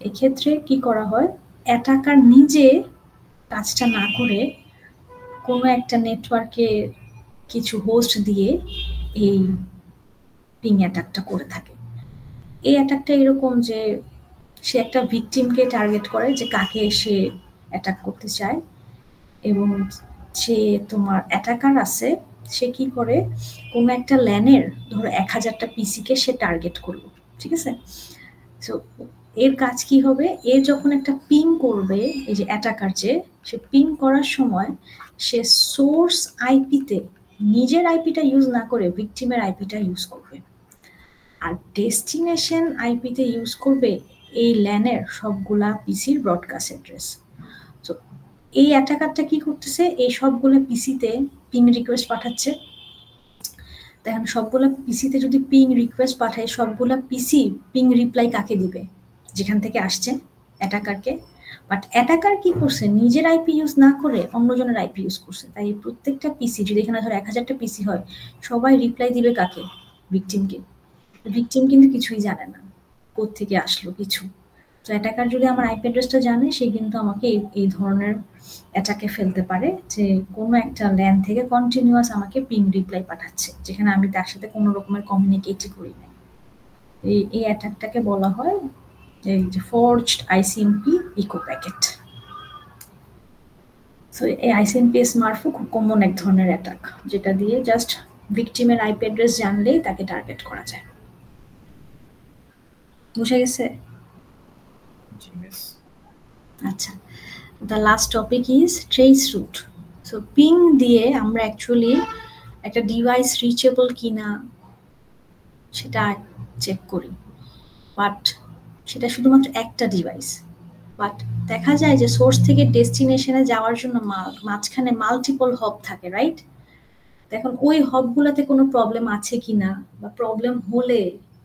A: এক্ষেত্রে কি করা হয়, অ্যাটাকার নিজে কাজটা না করে কোনো একটা নেটওয়ার্কে কিছু হোস্ট দিয়ে এই পিং অ্যাটাকটা করে থাকে। এই অ্যাটাকটা এরকম যে সে একটা ভিকটিমকে টার্গেট করে যে কাকে সে অ্যাটাক করতে চায়, এবং সে তোমার অ্যাটাকার আছে সে কি করে কোনো একটা ল্যানের ধরো 1000টা পিসিকে সে টার্গেট করলো, ঠিক আছে। সো এর কাজ কি হবে, এ যখন একটা পিং করবে, এই যে অ্যাটাকার যে সে পিং করার সময় সে সোর্স আইপিতে নিজের আইপিটা ইউজ না করে ভিকটিমের আইপিটা ইউজ করবে, আর ডেস্টিনেশন আইপিতে ইউজ করবে এই ল্যানের সবগুলা পিসির ব্রডকাস্ট অ্যাড্রেস। তো এই অ্যাটাকারটা কি করতেছে, এই সবগুলো পিসিতে পিং রিকোয়েস্ট পাঠাচ্ছে। দেখেন সবগুলা পিসিতে যদি পিং রিকোয়েস্ট পাঠায় সবগুলা পিসি পিং রিপ্লাই কাকে দিবে, যেখান থেকে আসছে অ্যাটাকারকে। বাট অ্যাটাকার কি করছে, নিজের আইপি ইউজ না করে অন্যজনের আইপি ইউজ করছে। তাই প্রত্যেকটা পিসি যদি এখানে ধরো 1000টা পিসি হয় সবাই রিপ্লাই দিবে কাকে, ভিকটিমকে। ভিকটিম কিন্তু কিছুই জানে না কোত্থেকে আসলো কিছু। তো অ্যাটাকার যদি আমার আইপি অ্যাড্রেসটা জানে সে কিন্তু আমাকে এই ধরনের অ্যাটাকে ফেলতে পারে যে কোনো একটা ল্যান থেকে কন্টিনিউয়াস আমাকে পিং রিপ্লাই পাঠাচ্ছে যেখানে আমি তার সাথে কোনো রকমের কমিউনিকেটই করি না। এই অ্যাটাকটাকে বলা হয় যে ফর্জড আইসিএমপি ইকো প্যাকেট। সো এই আইসিএমপি স্মার্টফোন খুব কমন এক ধরনের অ্যাটাক, যেটা দিয়ে জাস্ট ভিকটিমের আইপি অ্যাড্রেস জানলেই তাকে টার্গেট করা যায়। বুঝে গেছে? আচ্ছা, the last topic is trace route. So ping দিয়ে আমরা অ্যাকচুয়ালি একটা ডিভাইস রিচেবল কিনা সেটা চেক করি, বাট সেটা শুধুমাত্র একটা ডিভাইস। বাট দেখা যায় যে সোর্স থেকে ডেস্টিনেশনে যাওয়ার জন্য মাঝখানে মাল্টিপল হব থাকে, রাইট? এখন ওই হবগুলোতে কোনো প্রবলেম আছে কিনা বা প্রবলেম হলে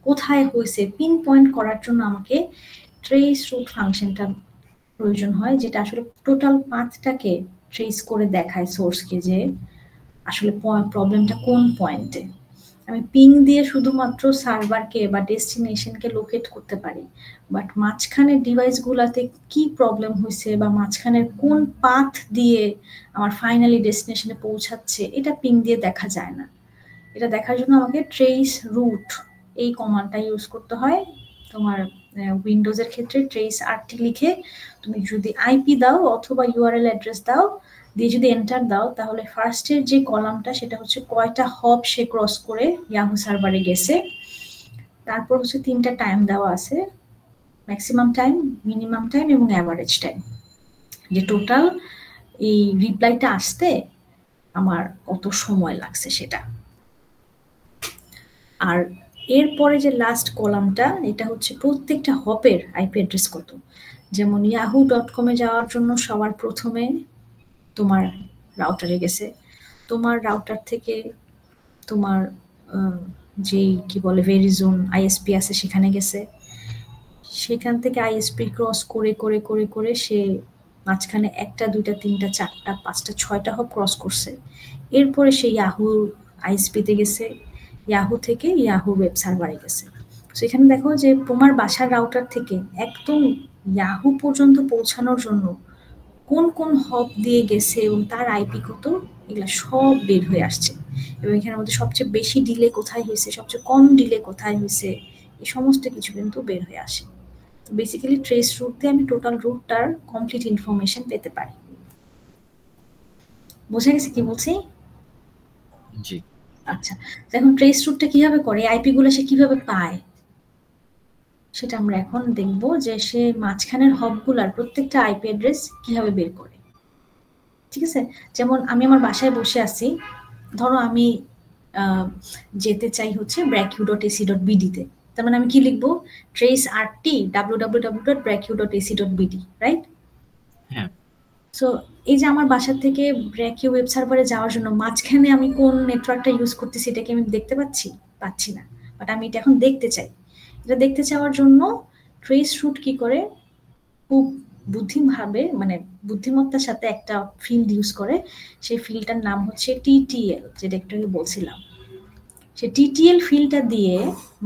A: কোথায় হয়েছে পিন পয়েন্ট করার জন্য আমাকে ট্রেস রুট ফাংশনটা প্রয়োজন হয়, যেটা আসলে টোটাল পাথটাকে ট্রেস করে দেখায় সোর্সকে যে আসলে প্রবলেমটা কোন পয়েন্টে। আমি পিং দিয়ে শুধুমাত্র সার্ভারকে বা ডেস্টিনেশনকে লোকেট করতে পারি, বাট মাঝখানের ডিভাইসগুলোতে কি প্রবলেম হয়েছে বা মাঝখানের কোন পাথ দিয়ে আমার ফাইনালি ডেস্টিনেশনে পৌঁছাচ্ছে এটা পিং দিয়ে দেখা যায় না। এটা দেখার জন্য আমাকে ট্রেস রুট এই কমান্ডটা ইউজ করতে হয়। তোমার উইন্ডোজের ক্ষেত্রে ট্রেস আরটি লিখে তুমি যদি আইপি দাও অথবা ইউআরএল অ্যাড্রেস দাও দিয়ে যদি এন্টার দাও তাহলে ফার্স্টের যে কলামটা সেটা হচ্ছে কয়টা হব সে ক্রস করে ইয়াহু সার্ভারে গেছে, তারপর হচ্ছে 3টা টাইম দেওয়া আছে, ম্যাক্সিমাম টাইম, মিনিমাম টাইম এবং অ্যাভারেজ টাইম, যে টোটাল এই রিপ্লাইটা আসতে আমার কত সময় লাগছে সেটা। আর এরপরে যে লাস্ট কলামটা এটা হচ্ছে প্রত্যেকটা হপের আইপি অ্যাড্রেস কত। যেমন yahoo.com যাওয়ার জন্য সবার প্রথমে তোমার রাউটারে গেছে, তোমার রাউটার থেকে তোমার যেই কি বলে ভেরিজোন আইএসপি আছে সেখানে গেছে, সেখান থেকে আইএসপি ক্রস করে করে করে করে সে মাঝখানে 1টা 2টা 3টা 4টা 5টা 6টা হব ক্রস করছে। এরপরে সে ইয়াহু আইএসপিতে গেছে, ইয়াহু থেকে ইয়াহু ওয়েব সার্ভারে গেছে। তো এখানে দেখো যে তোমার বাসার রাউটার থেকে একদম ইয়াহু পর্যন্ত পৌঁছানোর জন্য কোন কোন হব দিয়ে গেছে এবং তার আইপি কত, এগুলা সব বের হয়ে আসছে। এবং এখানের মধ্যে সবচেয়ে বেশি ডিলে কোথায় হয়েছে, সবচেয়ে কম ডিলে কোথায় হয়েছে, এই সমস্ত কিছু কিন্তু বের হয়ে আসে। তো বেসিক্যালি ট্রেস রুট দিয়ে আমি টোটাল রুটটার কমপ্লিট ইনফরমেশন পেতে পারি। বোঝা গেছে কি বলছি?
C: জি।
A: আচ্ছা, এখন ট্রেস রুটটা কিভাবে করে, আইপি গুলো সে কিভাবে পায়, সেটা আমরা এখন দেখব যে সে মাঝখানের হবগুলার প্রত্যেকটা আইপি অ্যাড্রেস কিভাবে বের করে। ঠিক আছে, যেমন আমি আমার বাসায় বসে আছি, ধরো আমি যেতে চাই হচ্ছে bracu.ac.bd তে, তার মানে আমি কি লিখবো, trace rt www.bracu.ac.bd, রাইট?
C: হ্যাঁ।
A: সো এই যে আমার বাসা থেকে ব্র্যাকিউ ওয়েব সার্ভারে যাওয়ার জন্য মাঝখানে আমি কোন নেটওয়ার্কটা ইউজ করতেছি এটা কি আমি দেখতে পাচ্ছি না, বাট আমি এটা এখন দেখতে চাই। এটা দেখতে চাওয়ার জন্য ট্রেস রুট কি করে, খুব বুদ্ধিভাবে মানে বুদ্ধিমত্তার সাথে একটা ফিল্ড ইউজ করে। সেই ফিল্ডটার নাম হচ্ছে টিটিএল, যেটা একটু আগে বলছিলাম। সে টিটিএল ফিল্ডটা দিয়ে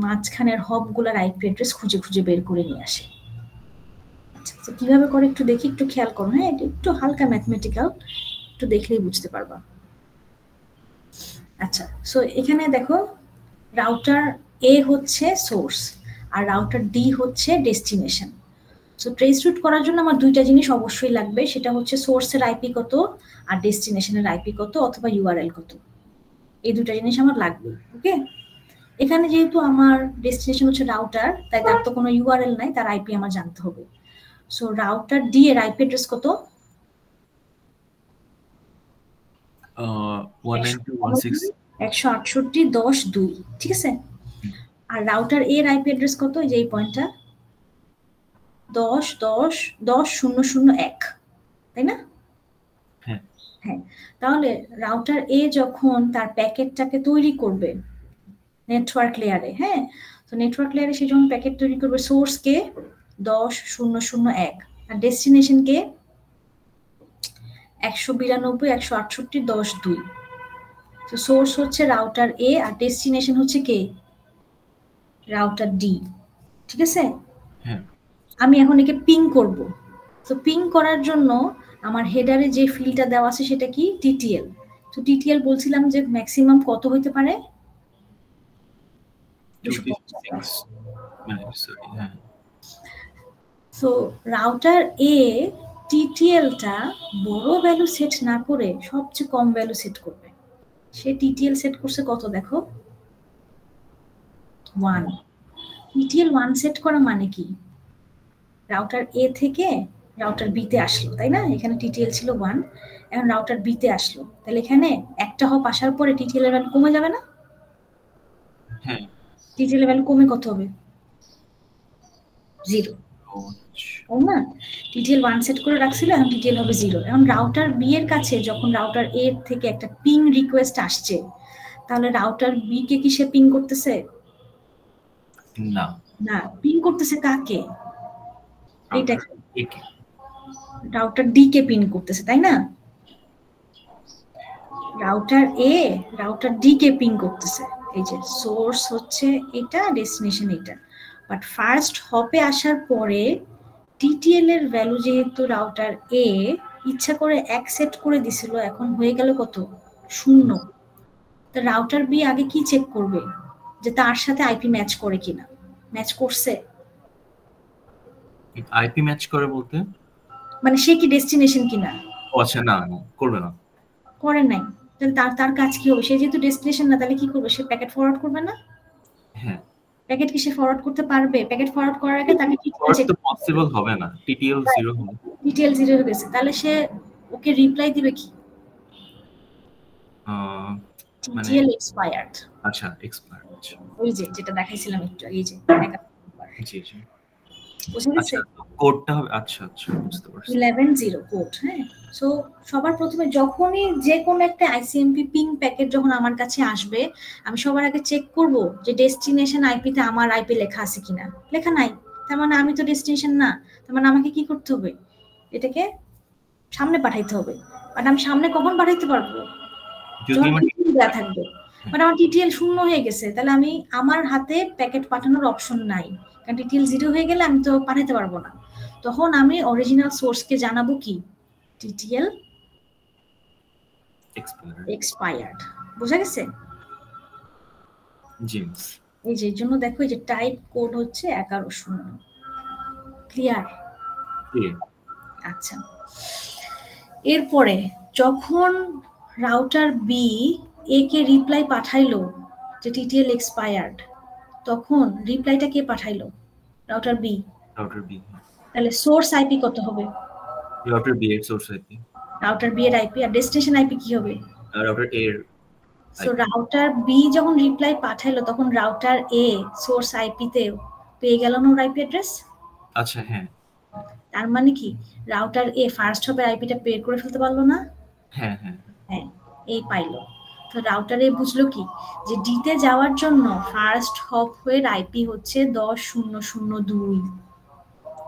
A: মাঝখানের হবগুলার আইপি অ্যাড্রেস খুঁজে খুঁজে বের করে নিয়ে আসে। আচ্ছা, কিভাবে করে একটু দেখি, একটু খেয়াল করো। হ্যাঁ, এটা একটু হালকা ম্যাথমেটিক্যাল, একটু দেখলেই বুঝতে পারবা। আচ্ছা, সো এখানে দেখো রাউটার এ হচ্ছে সোর্স আর রাউটার ডি হচ্ছে ডেস্টিনেশন। সো ট্রেস রুট করার জন্য আমার দুইটা জিনিস অবশ্যই লাগবে, সেটা হচ্ছে সোর্সের আইপি কত আর ডেস্টিনেশনের আইপি কত অথবা ইউআরএল কত, এই দুটা জিনিস আমার লাগবে। ওকে, এখানে যেহেতু আমার ডেস্টিনেশন হচ্ছে রাউটার, তাই তার তো কোনো ইউআরএল নাই, তার আইপি আমার জানতে হবে। সো রাউটার ডি এর আইপি অ্যাড্রেস কত? 192.168.10.2, ঠিক আছে। আর রাউটার এর আইপি অ্যাড্রেস কত, এই যে এই পয়েন্টটা 10.10.10.0.1, তাই না?
C: হ্যাঁ।
A: হ্যাঁ, তাহলে রাউটার এ যখন তার প্যাকেটটাকে তৈরি করবে নেটওয়ার্ক লেয়ারে, হ্যাঁ, তো নেটওয়ার্ক লেয়ারে সে যখন প্যাকেট তৈরি করবে সোর্সকে 10.0.0.1 আর ডেস্টিনেশনকে 192.168.10.2। তো সোর্স হচ্ছে রাউটার এ আর ডেস্টিনেশন হচ্ছে কে, রাউটার ডি, ঠিক আছে।
C: হ্যাঁ।
A: আমি এখন একে পিং করব। তো পিং করার জন্য আমার হেডারে যে ফিল্ডটা দেওয়া আছে সেটা কি, টিটিএল। তো টিটিএল বলছিলাম যে ম্যাক্সিমাম কত হইতে পারে, 256। সো রাউটার এ টিটিএলটা বড় ভ্যালু সেট না করে সবচেয়ে কম ভ্যালু সেট করবে। সে টিটিএল সেট করছে কত দেখো, 1। টিটিএল 1 সেট করা মানে কি, রাউটার এ থেকে রাউটার বি তে আসলো, তাই না? এখানে টিটিএল ছিল 1, এখন রাউটার বি তে আসলো, তাহলে এখানে একটা হপ আসার পরে টিটিএল এর ভ্যালু কমে যাবে না?
C: হ্যাঁ।
A: টিটিএল এর ভ্যালু কমে কত হবে, 0, তাই না? টিটিএল 1 সেট করে রাখছিল, এখন টিটিএল হবে 0। এখন রাউটার বি এর কাছে যখন রাউটার এ থেকে একটা পিং রিকোয়েস্ট আসছে, তাহলে রাউটার বি কে কি সে পিং করতেছে?
C: না,
A: না, পিং করতেছে কাকে, এইটা রাউটার ডি কে পিং করতেছে, তাই না? রাউটার এ রাউটার ডি কে পিং করতেছে, এই যে সোর্স হচ্ছে এটা, ডেস্টিনেশন এটা। বাট ফার্স্ট হপে আসার পরে টিটিএল এর ভ্যালু যেহেতু রাউটার এ ইচ্ছা করে অ্যাকসেপ্ট করে দিছিল, এখন হয়ে গেল কত, 0। তো রাউটার বি আগে কি চেক করবে, যে তার সাথে আইপি ম্যাচ করে কিনা। ম্যাচ করছে,
C: আইপি ম্যাচ করে বলতে
A: মানে সে কি ডেস্টিনেশন কিনা।
C: ও আচ্ছা, না করবে না,
A: করে নাই, তাহলে তার কাজ কি হবে, সে যেহেতু ডেস্টিনেশন না, তাহলে কি করবে, সে প্যাকেট ফরওয়ার্ড করবে না?
C: হ্যাঁ।
A: প্যাকেট কি সে ফরওয়ার্ড করতে পারবে? প্যাকেট ফরওয়ার্ড করার আগে তাকে কি
C: ফরওয়ার্ড তো পসিবল হবে না, টিটিএল 0 হবে।
A: টিটিএল 0 হয়ে গেছে, তাহলে সে ওকে রিপ্লাই দিবে কি,
C: মানে
A: টিটিএল এক্সপায়ার্ড।
C: আচ্ছা, এক্সপায়ার্ড,
A: ওই যে যেটা দেখাইছিলাম একটু আগে, এই যে
C: জি জি,
A: বুঝে গেছে,
C: কোডটা হবে। আচ্ছা আচ্ছা, বুঝতে পারছি।
A: 11.0 কোড। হ্যাঁ, সো সবার প্রথমে যখনই যে কোনো একটা আইসিএমপি পিং প্যাকেট যখন আমার কাছে আসবে, আমি সবার আগে চেক করব যে ডেস্টিনেশন আইপিতে আমার আইপি লেখা আছে কিনা। লেখা নাই, তার মানে আমি তো ডেস্টিনেশন না, তার মানে আমাকে কি করতে হবে, এটাকে সামনে পাঠাইতে হবে। বাট আমি সামনে কখন পাঠাইতে পারবো, যখন টিটিএল দেওয়া থাকবে। বাট আমার টিটিএল শূন্য হয়ে গেছে, তাহলে আমি আমার হাতে প্যাকেট পাঠানোর অপশন নাই, কারণ টিটিএল 0 হয়ে গেলে আমি তো পাঠাতে পারবো না। তখন আমি অরিজিনাল সোর্সকে জানাবো কি, টিটিএল এক্সপায়ার্ড। বোঝা গেছে? এই যে জন্য দেখো এই যে টাইপ কোড হচ্ছে 1100। ক্লিয়ার? আচ্ছা, এরপরে যখন router B A K reply পাঠাইলো যে টিটিএল এক্সপায়ার্ড, তখন রিপ্লাইটা কে পাঠাইলো, রাউটার বি। তাহলে সোর্স আইপি কত হবে,
C: রাউটার বি এর সোর্স আইপি,
A: রাউটার বি এর আইপি। আর ডেস্টিনেশন আইপি কি হবে,
C: রাউটার এ এর।
A: সো রাউটার বি যখন রিপ্লাই পাঠাইলো তখন রাউটার এ সোর্স আইপি তে পেয়ে গেল না ওর আইপি অ্যাড্রেস।
C: আচ্ছা, হ্যাঁ।
A: তার মানে কি রাউটার এ ফার্স্ট হবে আইপিটা পের করে ফেলতে পারলো না? হ্যাঁ, এই পাইলো। তো রাউটার এ বুঝলো কি যে ডি তে যাওয়ার জন্য ফার্স্ট হপ এর আইপি হচ্ছে 10002,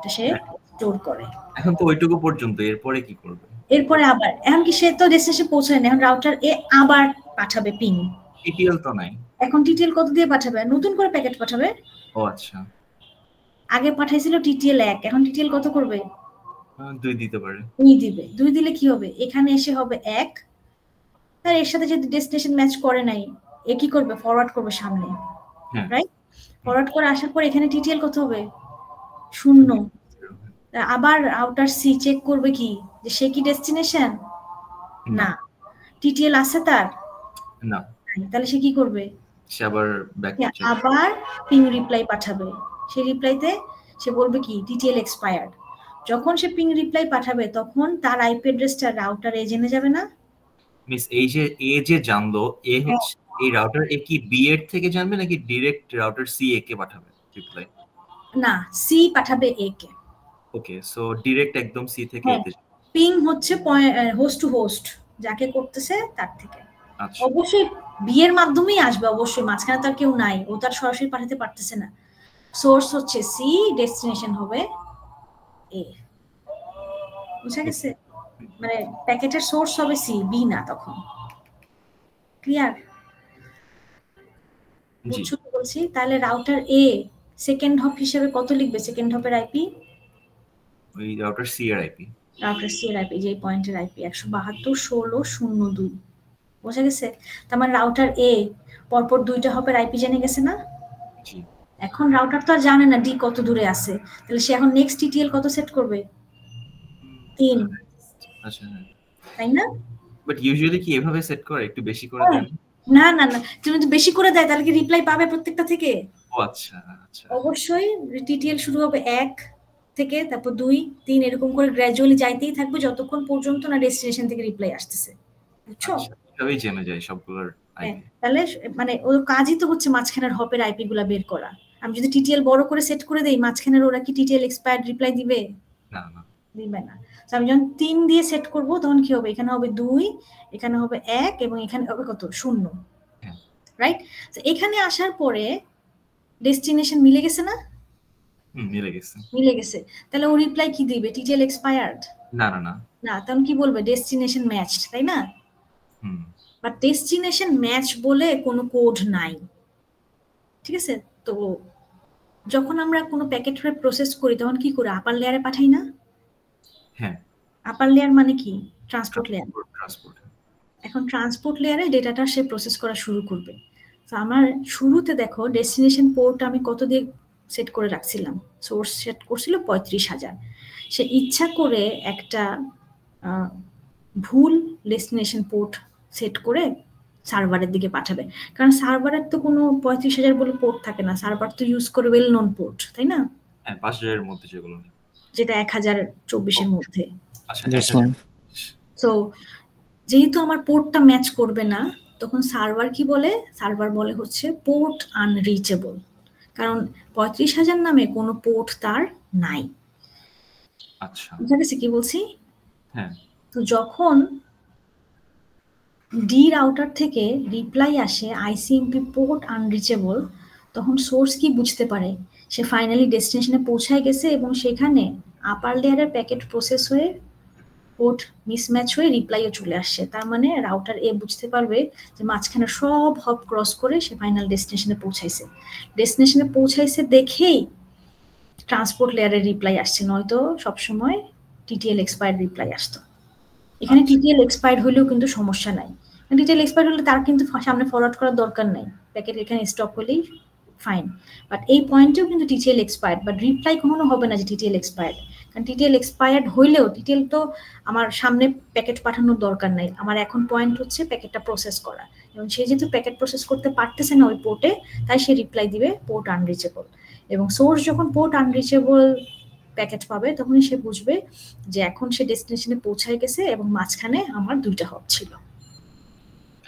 A: তো সে স্টোর করে।
C: এখন তো ওইটুকু পর্যন্ত, এরপরে কি করবে?
A: এরপরে আবার এখন কি সে তো ডেস্টিনেশনে পৌঁছায় না, এখন রাউটার এ আবার পাঠাবে পিং।
C: টিটিএল তো নাই,
A: এখন টিটিএল কত দিয়ে পাঠাবে, নতুন করে প্যাকেট পাঠাবে।
C: ও আচ্ছা,
A: আগে পাঠাইছিল টিটিএল 1, এখন টিটিএল কত করবে,
C: 2 দিতে পারে।
A: 2 দিবে। 2 দিলে কি হবে, এখানে এসে হবে 1, তার এর সাথে যদি ডেস্টিনেশন ম্যাচ করে নাই, এ কি করবে, ফরওয়ার্ড করবে সামনে, রাইট? ফরওয়ার্ড করে আসার পর এখানে টিটিএল কত হবে, 0। আবার আউটার সি চেক করবে কি যে সে কি ডেস্টিনেশন না, টিটিএল আছে তার
C: না,
A: তাহলে সে কি করবে,
C: সে আবার
A: আবার পিং রিপ্লাই পাঠাবে। সেই রিপ্লাইতে সে বলবে কি টিটিএল এক্সপায়ার্ড। যখন সে পিং রিপ্লাই পাঠাবে তখন তার আইপি অ্যাড্রেসটা রাউটার এ জেনে যাবে না?
C: মিস এই যে জানলো, এ হচ্ছে এই রাউটার এ কি বি এর থেকে জানবে নাকি ডাইরেক্ট রাউটার সি এ কে পাঠাবে রিপ্লাই?
A: না, সি পাঠাবে এ কে।
C: ওকে, সো ডাইরেক্ট একদম সি থেকে এতে
A: পিং হচ্ছে হোস্ট টু হোস্ট যাকে করতেছে তার থেকে।
C: আচ্ছা,
A: অবশ্যই বি এর মাধ্যমেই আসবে, অবশ্যই মাঝখানে তার কেউ নাই, ও তার সরাসরি পাঠাতে পারতেছে না। সোর্স হচ্ছে সি, ডেস্টিনেশন হবে এ। বুঝা গেছে? মানে প্যাকেটের সোর্স হবে সি, বি না তখন। ক্লিয়ার? বুঝছো কি বলছি? তাহলে রাউটার এ সেকেন্ড হপ হিসেবে কত লিখবে, সেকেন্ড হপের আইপি
C: ওই রাউটার সি এর আইপি,
A: রাউটার সি এর আইপি যে পয়েন্টের আইপি 172.16.02। বুঝা গেছে? তার মানে রাউটার এ পরপর 2টা হপের আইপি জেনে গেছে না?
C: জি।
A: এখন রাউটার তো আর জানে না ডি কত দূরে আছে, তাহলে সে এখন নেক্সট টিটিএল কত সেট করবে, 3।
C: আচ্ছা,
A: তাই না?
C: বাট ইউজুয়ালি কি এভাবে সেট করে, একটু বেশি করে দেন?
A: না না না, তুমি যদি বেশি করে দেয় তাহলে কি রিপ্লাই পাবে প্রত্যেকটা থেকে?
C: ও আচ্ছা আচ্ছা,
A: অবশ্যই টিটিএল শুরু হবে 1 থেকে, তারপর 2, 3 এরকম করে গ্র্যাজুয়ালি যাইতেই থাকবে যতক্ষণ পর্যন্ত না ডেস্টিনেশন থেকে রিপ্লাই আসতেছে। বুঝছো?
C: এভাবেই জেনে যায় সবগুলোর আইপি।
A: তাহলে মানে ওর কাজই তো হচ্ছে মাঝখানের হপের আইপি গুলা বের করা। আমি যদি টিটিএল বড় করে সেট করে দেই, মাঝখানের ওরা কি টিটিএল এক্সপায়ার্ড রিপ্লাই দিবে? না না, দিবে না। আমি যখন 3 দিয়ে সেট করব তখন কি হবে, এখানে হবে 2, এখানে হবে 1 এবং এখানে হবে কত, 0। রাইট? তো এখানে আসার পরে ডেস্টিনেশন মিলে গেছে না? মিলে গেছে। তাহলে ও রিপ্লাই কি দিবে, টিটিএল এক্সপায়ার্ড? না না না না, তখন কি বলবে, ডেস্টিনেশন ম্যাচড, তাই না? বাট ডেস্টিনেশন ম্যাচ বলে কোনো কোড নাই, ঠিক আছে? তো যখন আমরা কোনো প্যাকেট প্রসেস করি তখন কি করে, আপার লেয়ারে পাঠাই না? হ্যাঁ, আপার লেয়ার মানে কি, ট্রান্সপোর্ট লেয়ার। এখন ট্রান্সপোর্ট লেয়ারে ডেটাটা সে প্রসেস করা শুরু করবে। তো আমার শুরুতে দেখো ডেস্টিনেশন পোর্ট আমি কত দিয়ে সেট করে রাখছিলাম, সোর্স সেট করছিল 35,000। সে ইচ্ছা করে একটা ভুল ডেস্টিনেশন পোর্ট সেট করে সার্ভারের দিকে পাঠাবে, কারণ সার্ভারের তো কোনো 35,000 বলে পোর্ট থাকে না, সার্ভার তো ইউজ করে ওয়েল নন পোর্ট, তাই না?
C: হ্যাঁ, 5,000 এর মধ্যে যেগুলো,
A: যেটা 1024 এর মধ্যে।
C: আচ্ছা,
A: সো যেহেতু আমার পোর্টটা ম্যাচ করবে না, তখন সার্ভার কি বলে, সার্ভার বলে হচ্ছে পোর্ট আনরিচেবল, কারণ 35,000 নামে কোনো পোর্ট তার নাই। আচ্ছা, বুঝা গেছে কি বলছি? হ্যাঁ। তো যখন ডি রাউটার থেকে রিপ্লাই আসে আইসিএমপি পোর্ট আনরিচেবল, তখন সোর্স কি বুঝতে পারে সে ফাইনালি ডেস্টিনেশনে পৌঁছায় গেছে এবং সেখানে আপার লেয়ারের প্যাকেট প্রসেস হয়ে পোর্ট মিসম্যাচ হয়ে রিপ্লাইও চলে আসছে। তার মানে রাউটার এ বুঝতে পারবে যে মাঝখানে সব হপ ক্রস করে সে ফাইনাল ডেস্টিনেশনে পৌঁছাইছে। ডেস্টিনেশনে পৌঁছাইছে দেখেই ট্রান্সপোর্ট লেয়ারের রিপ্লাই আসছে, নয়তো সবসময় টিটিএল এক্সপায়ার্ড রিপ্লাই আসতো। এখানে টিটিএল এক্সপায়ার্ড হলেও কিন্তু সমস্যা নাই, টিটিএল এক্সপায়ার্ড হলে তার কিন্তু সামনে ফরওয়ার্ড করার দরকার নাই, প্যাকেট এখানে স্টপ হলেই ফাইন। বাট এই পয়েন্টেও কিন্তু টিটিএল এক্সপায়ার্ড, বাট রিপ্লাই কখনো হবে না যে টিটিএল এক্সপায়ার্ড, কারণ টিটিএল এক্সপায়ার্ড হইলেও টিটিএল তো আমার সামনে প্যাকেট পাঠানোর দরকার নাই, আমার এখন পয়েন্ট হচ্ছে প্যাকেটটা প্রসেস করা, এবং সে যেহেতু প্যাকেট প্রসেস করতে পারতেছে না ওই পোর্টে, তাই সে রিপ্লাই দিবে পোর্ট আনরিচেবল। এবং সোর্স যখন পোর্ট আনরিচেবল প্যাকেট পাবে তখনই সে বুঝবে যে এখন সে ডেস্টিনেশনে পৌঁছায় গেছে এবং মাঝখানে আমার দুইটা হপ ছিল।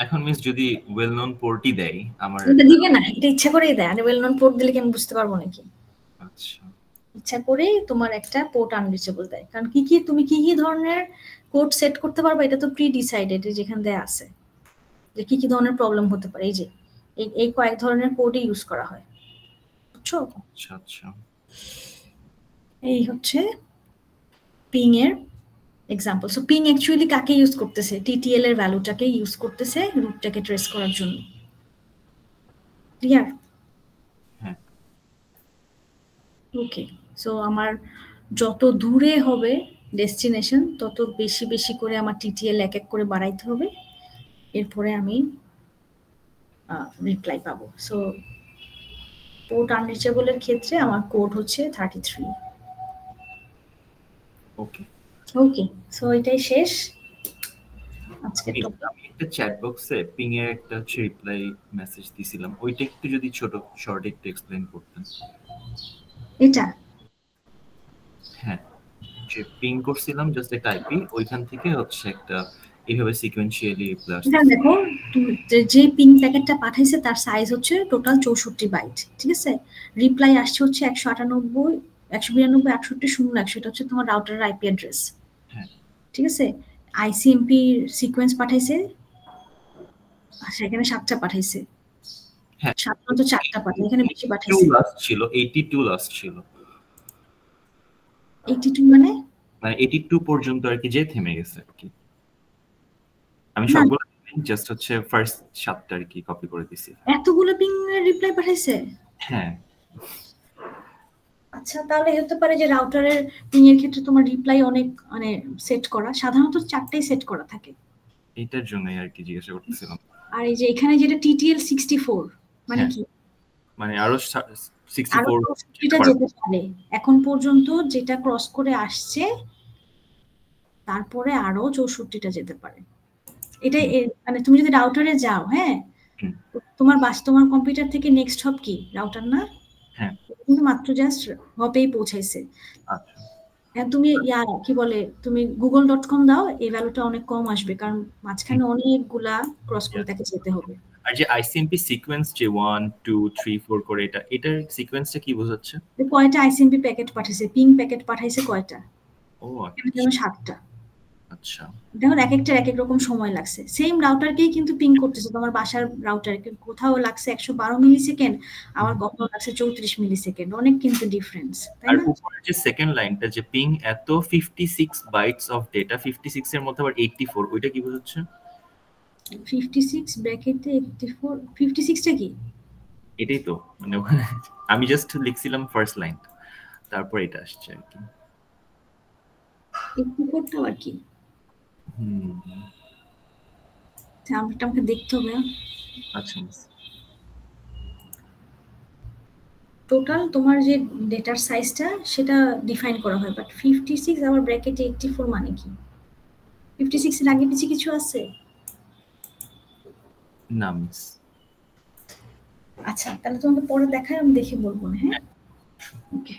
C: এখন মিস যদি ওয়েল নোন পোর্টই দেয় আমার,
A: এটা দিবে না, এটা ইচ্ছা করেই দেয়। আর ওয়েল নোন পোর্ট দিলে কি আমি বুঝতে পারবো নাকি?
C: আচ্ছা,
A: ইচ্ছা করেই তোমার একটা পোর্ট আনরিচেবল দেয়, কারণ তুমি কি ধরনের কোড সেট করতে পারবে এটা তো প্রি ডিসাইডেড, যেখানে দেয়া আছে যে কি ধরনের প্রবলেম হতে পারে। এই যে এই কয়েক ধরনের কোডই ইউজ করা হয়, বুঝছো?
C: আচ্ছা আচ্ছা,
A: এই হচ্ছে পিং এর এক্সাম্পল। সো পিং অ্যাকচুয়ালি কাকে ইউজ করতেছে? টিটিএল এর ভ্যালুটাকে ইউজ করতেছে রুটটাকে ট্রেস করার জন্য। ক্লিয়ার?
C: হ্যাঁ।
A: ওকে, সো আমার যত দূরে হবে ডেস্টিনেশন তত বেশি বেশি করে আমার টিটিএল এক এক করে বাড়াইতে হবে, এরপরে আমি রিপ্লাই পাবো। সো পোর্ট আনরিচেবলের ক্ষেত্রে আমার কোড হচ্ছে 33।
C: ওকে
A: ওকে, সো এটাই শেষ আজকের টপিক।
C: আমি একটা চ্যাট বক্সে পিং এর একটা হচ্ছে রিপ্লাই মেসেজ দিছিলাম, ওইটা একটু যদি ছোট শর্ট একটু এক্সপ্লেইন করতেন।
A: এটা
C: হ্যাঁ, যে পিং করছিলাম জাস্ট একটা আইপি, ওইখান থেকে হচ্ছে একটা এইভাবে সিকোয়েন্সিয়ালি রিপ্লাই আসছে।
A: এটা দেখো, যে পিং প্যাকেটটা পাঠাইছে তার সাইজ হচ্ছে টোটাল 64 বাইট, ঠিক আছে? রিপ্লাই আসছে হচ্ছে 198 192 68 01, এটা হচ্ছে তোমার রাউটারের আইপি অ্যাড্রেস।
C: হ্যাঁ,
A: ঠিক আছে? আইসিএমপি সিকোয়েন্স পাঠাইছে, সেখানে 7টা পাঠাইছে।
C: হ্যাঁ,
A: 7 তো 4টা পাঠাই, এখানে বেশি পাঠাইছে।
C: 82 লাস্ট ছিল, 82 লাস্ট ছিল।
A: 82 মানে
C: 82 পর্যন্ত আর কি, যে থেমে গেছে আর কি। আমি
A: না,
C: সবগুলো জাস্ট হচ্ছে ফার্স্ট 7টা আর কি কপি করে দিছি।
A: এতগুলো পিং এর রিপ্লাই পাঠাইছে?
C: হ্যাঁ।
A: আচ্ছা, তাহলে হতে পারে যে রাউটারের পিং এর ক্ষেত্রে তোমার রিপ্লাই অনেক মানে সেট করা, সাধারণত 4টাই সেট করা থাকে।
C: এটার জন্যই আর কি জিজ্ঞাসা করতেছিলাম।
A: আর এই যে এখানে যেটা টিটিএল 64 মানে কি?
C: মানে আরো 64
A: যেটা যেতে পারে এখন পর্যন্ত, যেটা ক্রস করে আসছে তারপরে আরো 64টা যেতে পারে। এটা মানে তুমি যদি রাউটারে যাও, হ্যাঁ, তোমার কম্পিউটার থেকে নেক্সট হব কি? রাউটার না?
C: হ্যাঁ,
A: কিন্তু মাত্র জাস্ট হবেই পৌঁছাইছে।
C: আচ্ছা,
A: তুমি কি বলে, তুমি google.com দাও, এই ভ্যালুটা অনেক কম আসবে, কারণ মাঝখানে অনেকগুলা ক্রস করে তাকে যেতে হবে।
C: আর যে আইসিএমপি সিকোয়েন্স যে 1 2 3 4 করে, এটার সিকোয়েন্সটা কি বোঝাচ্ছে?
A: কয়টা আইসিএমপি প্যাকেট পাঠাইছে, পিং প্যাকেট পাঠাইছে কয়টা?
C: ও
A: যেমন 7টা।
C: আচ্ছা,
A: দেখুন এক একটার এক এক রকম সময় লাগছে। সেম রাউটারকেই কিন্তু পিং করতেছে, তোমার বাসার রাউটার কোথাও লাগছে 112 মিলি সেকেন্ড, আবার কখনো লাগছে 34 মিলি সেকেন্ড, অনেক কিন্তু ডিফারেন্স, তাই
C: আর
A: না?
C: উপরে যে সেকেন্ড লাইনটা যে পিং এত 56 বাইটস অফ ডেটা, 56 এর মধ্যে আবার 84, ওইটা কি বোঝাচ্ছে?
A: 56 ব্র্যাকেটে 84, 56টা কি?
C: এটাই তো মানে আমি জাস্ট লিখছিলাম ফার্স্ট লাইন, তারপর এটা আসছে আর কি।
A: 84টা আর কি? আমাকে দেখতে হবে।
C: আচ্ছা,
A: টোটাল তোমার যে ডেটার সাইজটা সেটা ডিফাইন করা হয়, বাট 56 আবার ব্র্যাকেটে 84 মানে কি? 56 এর আগে পিছে কিছু আছে?
C: না মিস।
A: আচ্ছা, তাহলে তোমাকে পরে দেখাই, আমি দেখে বলবো না। হ্যাঁ, ওকে।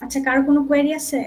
A: আচ্ছা, কারো কোনো কোয়েরি আছে?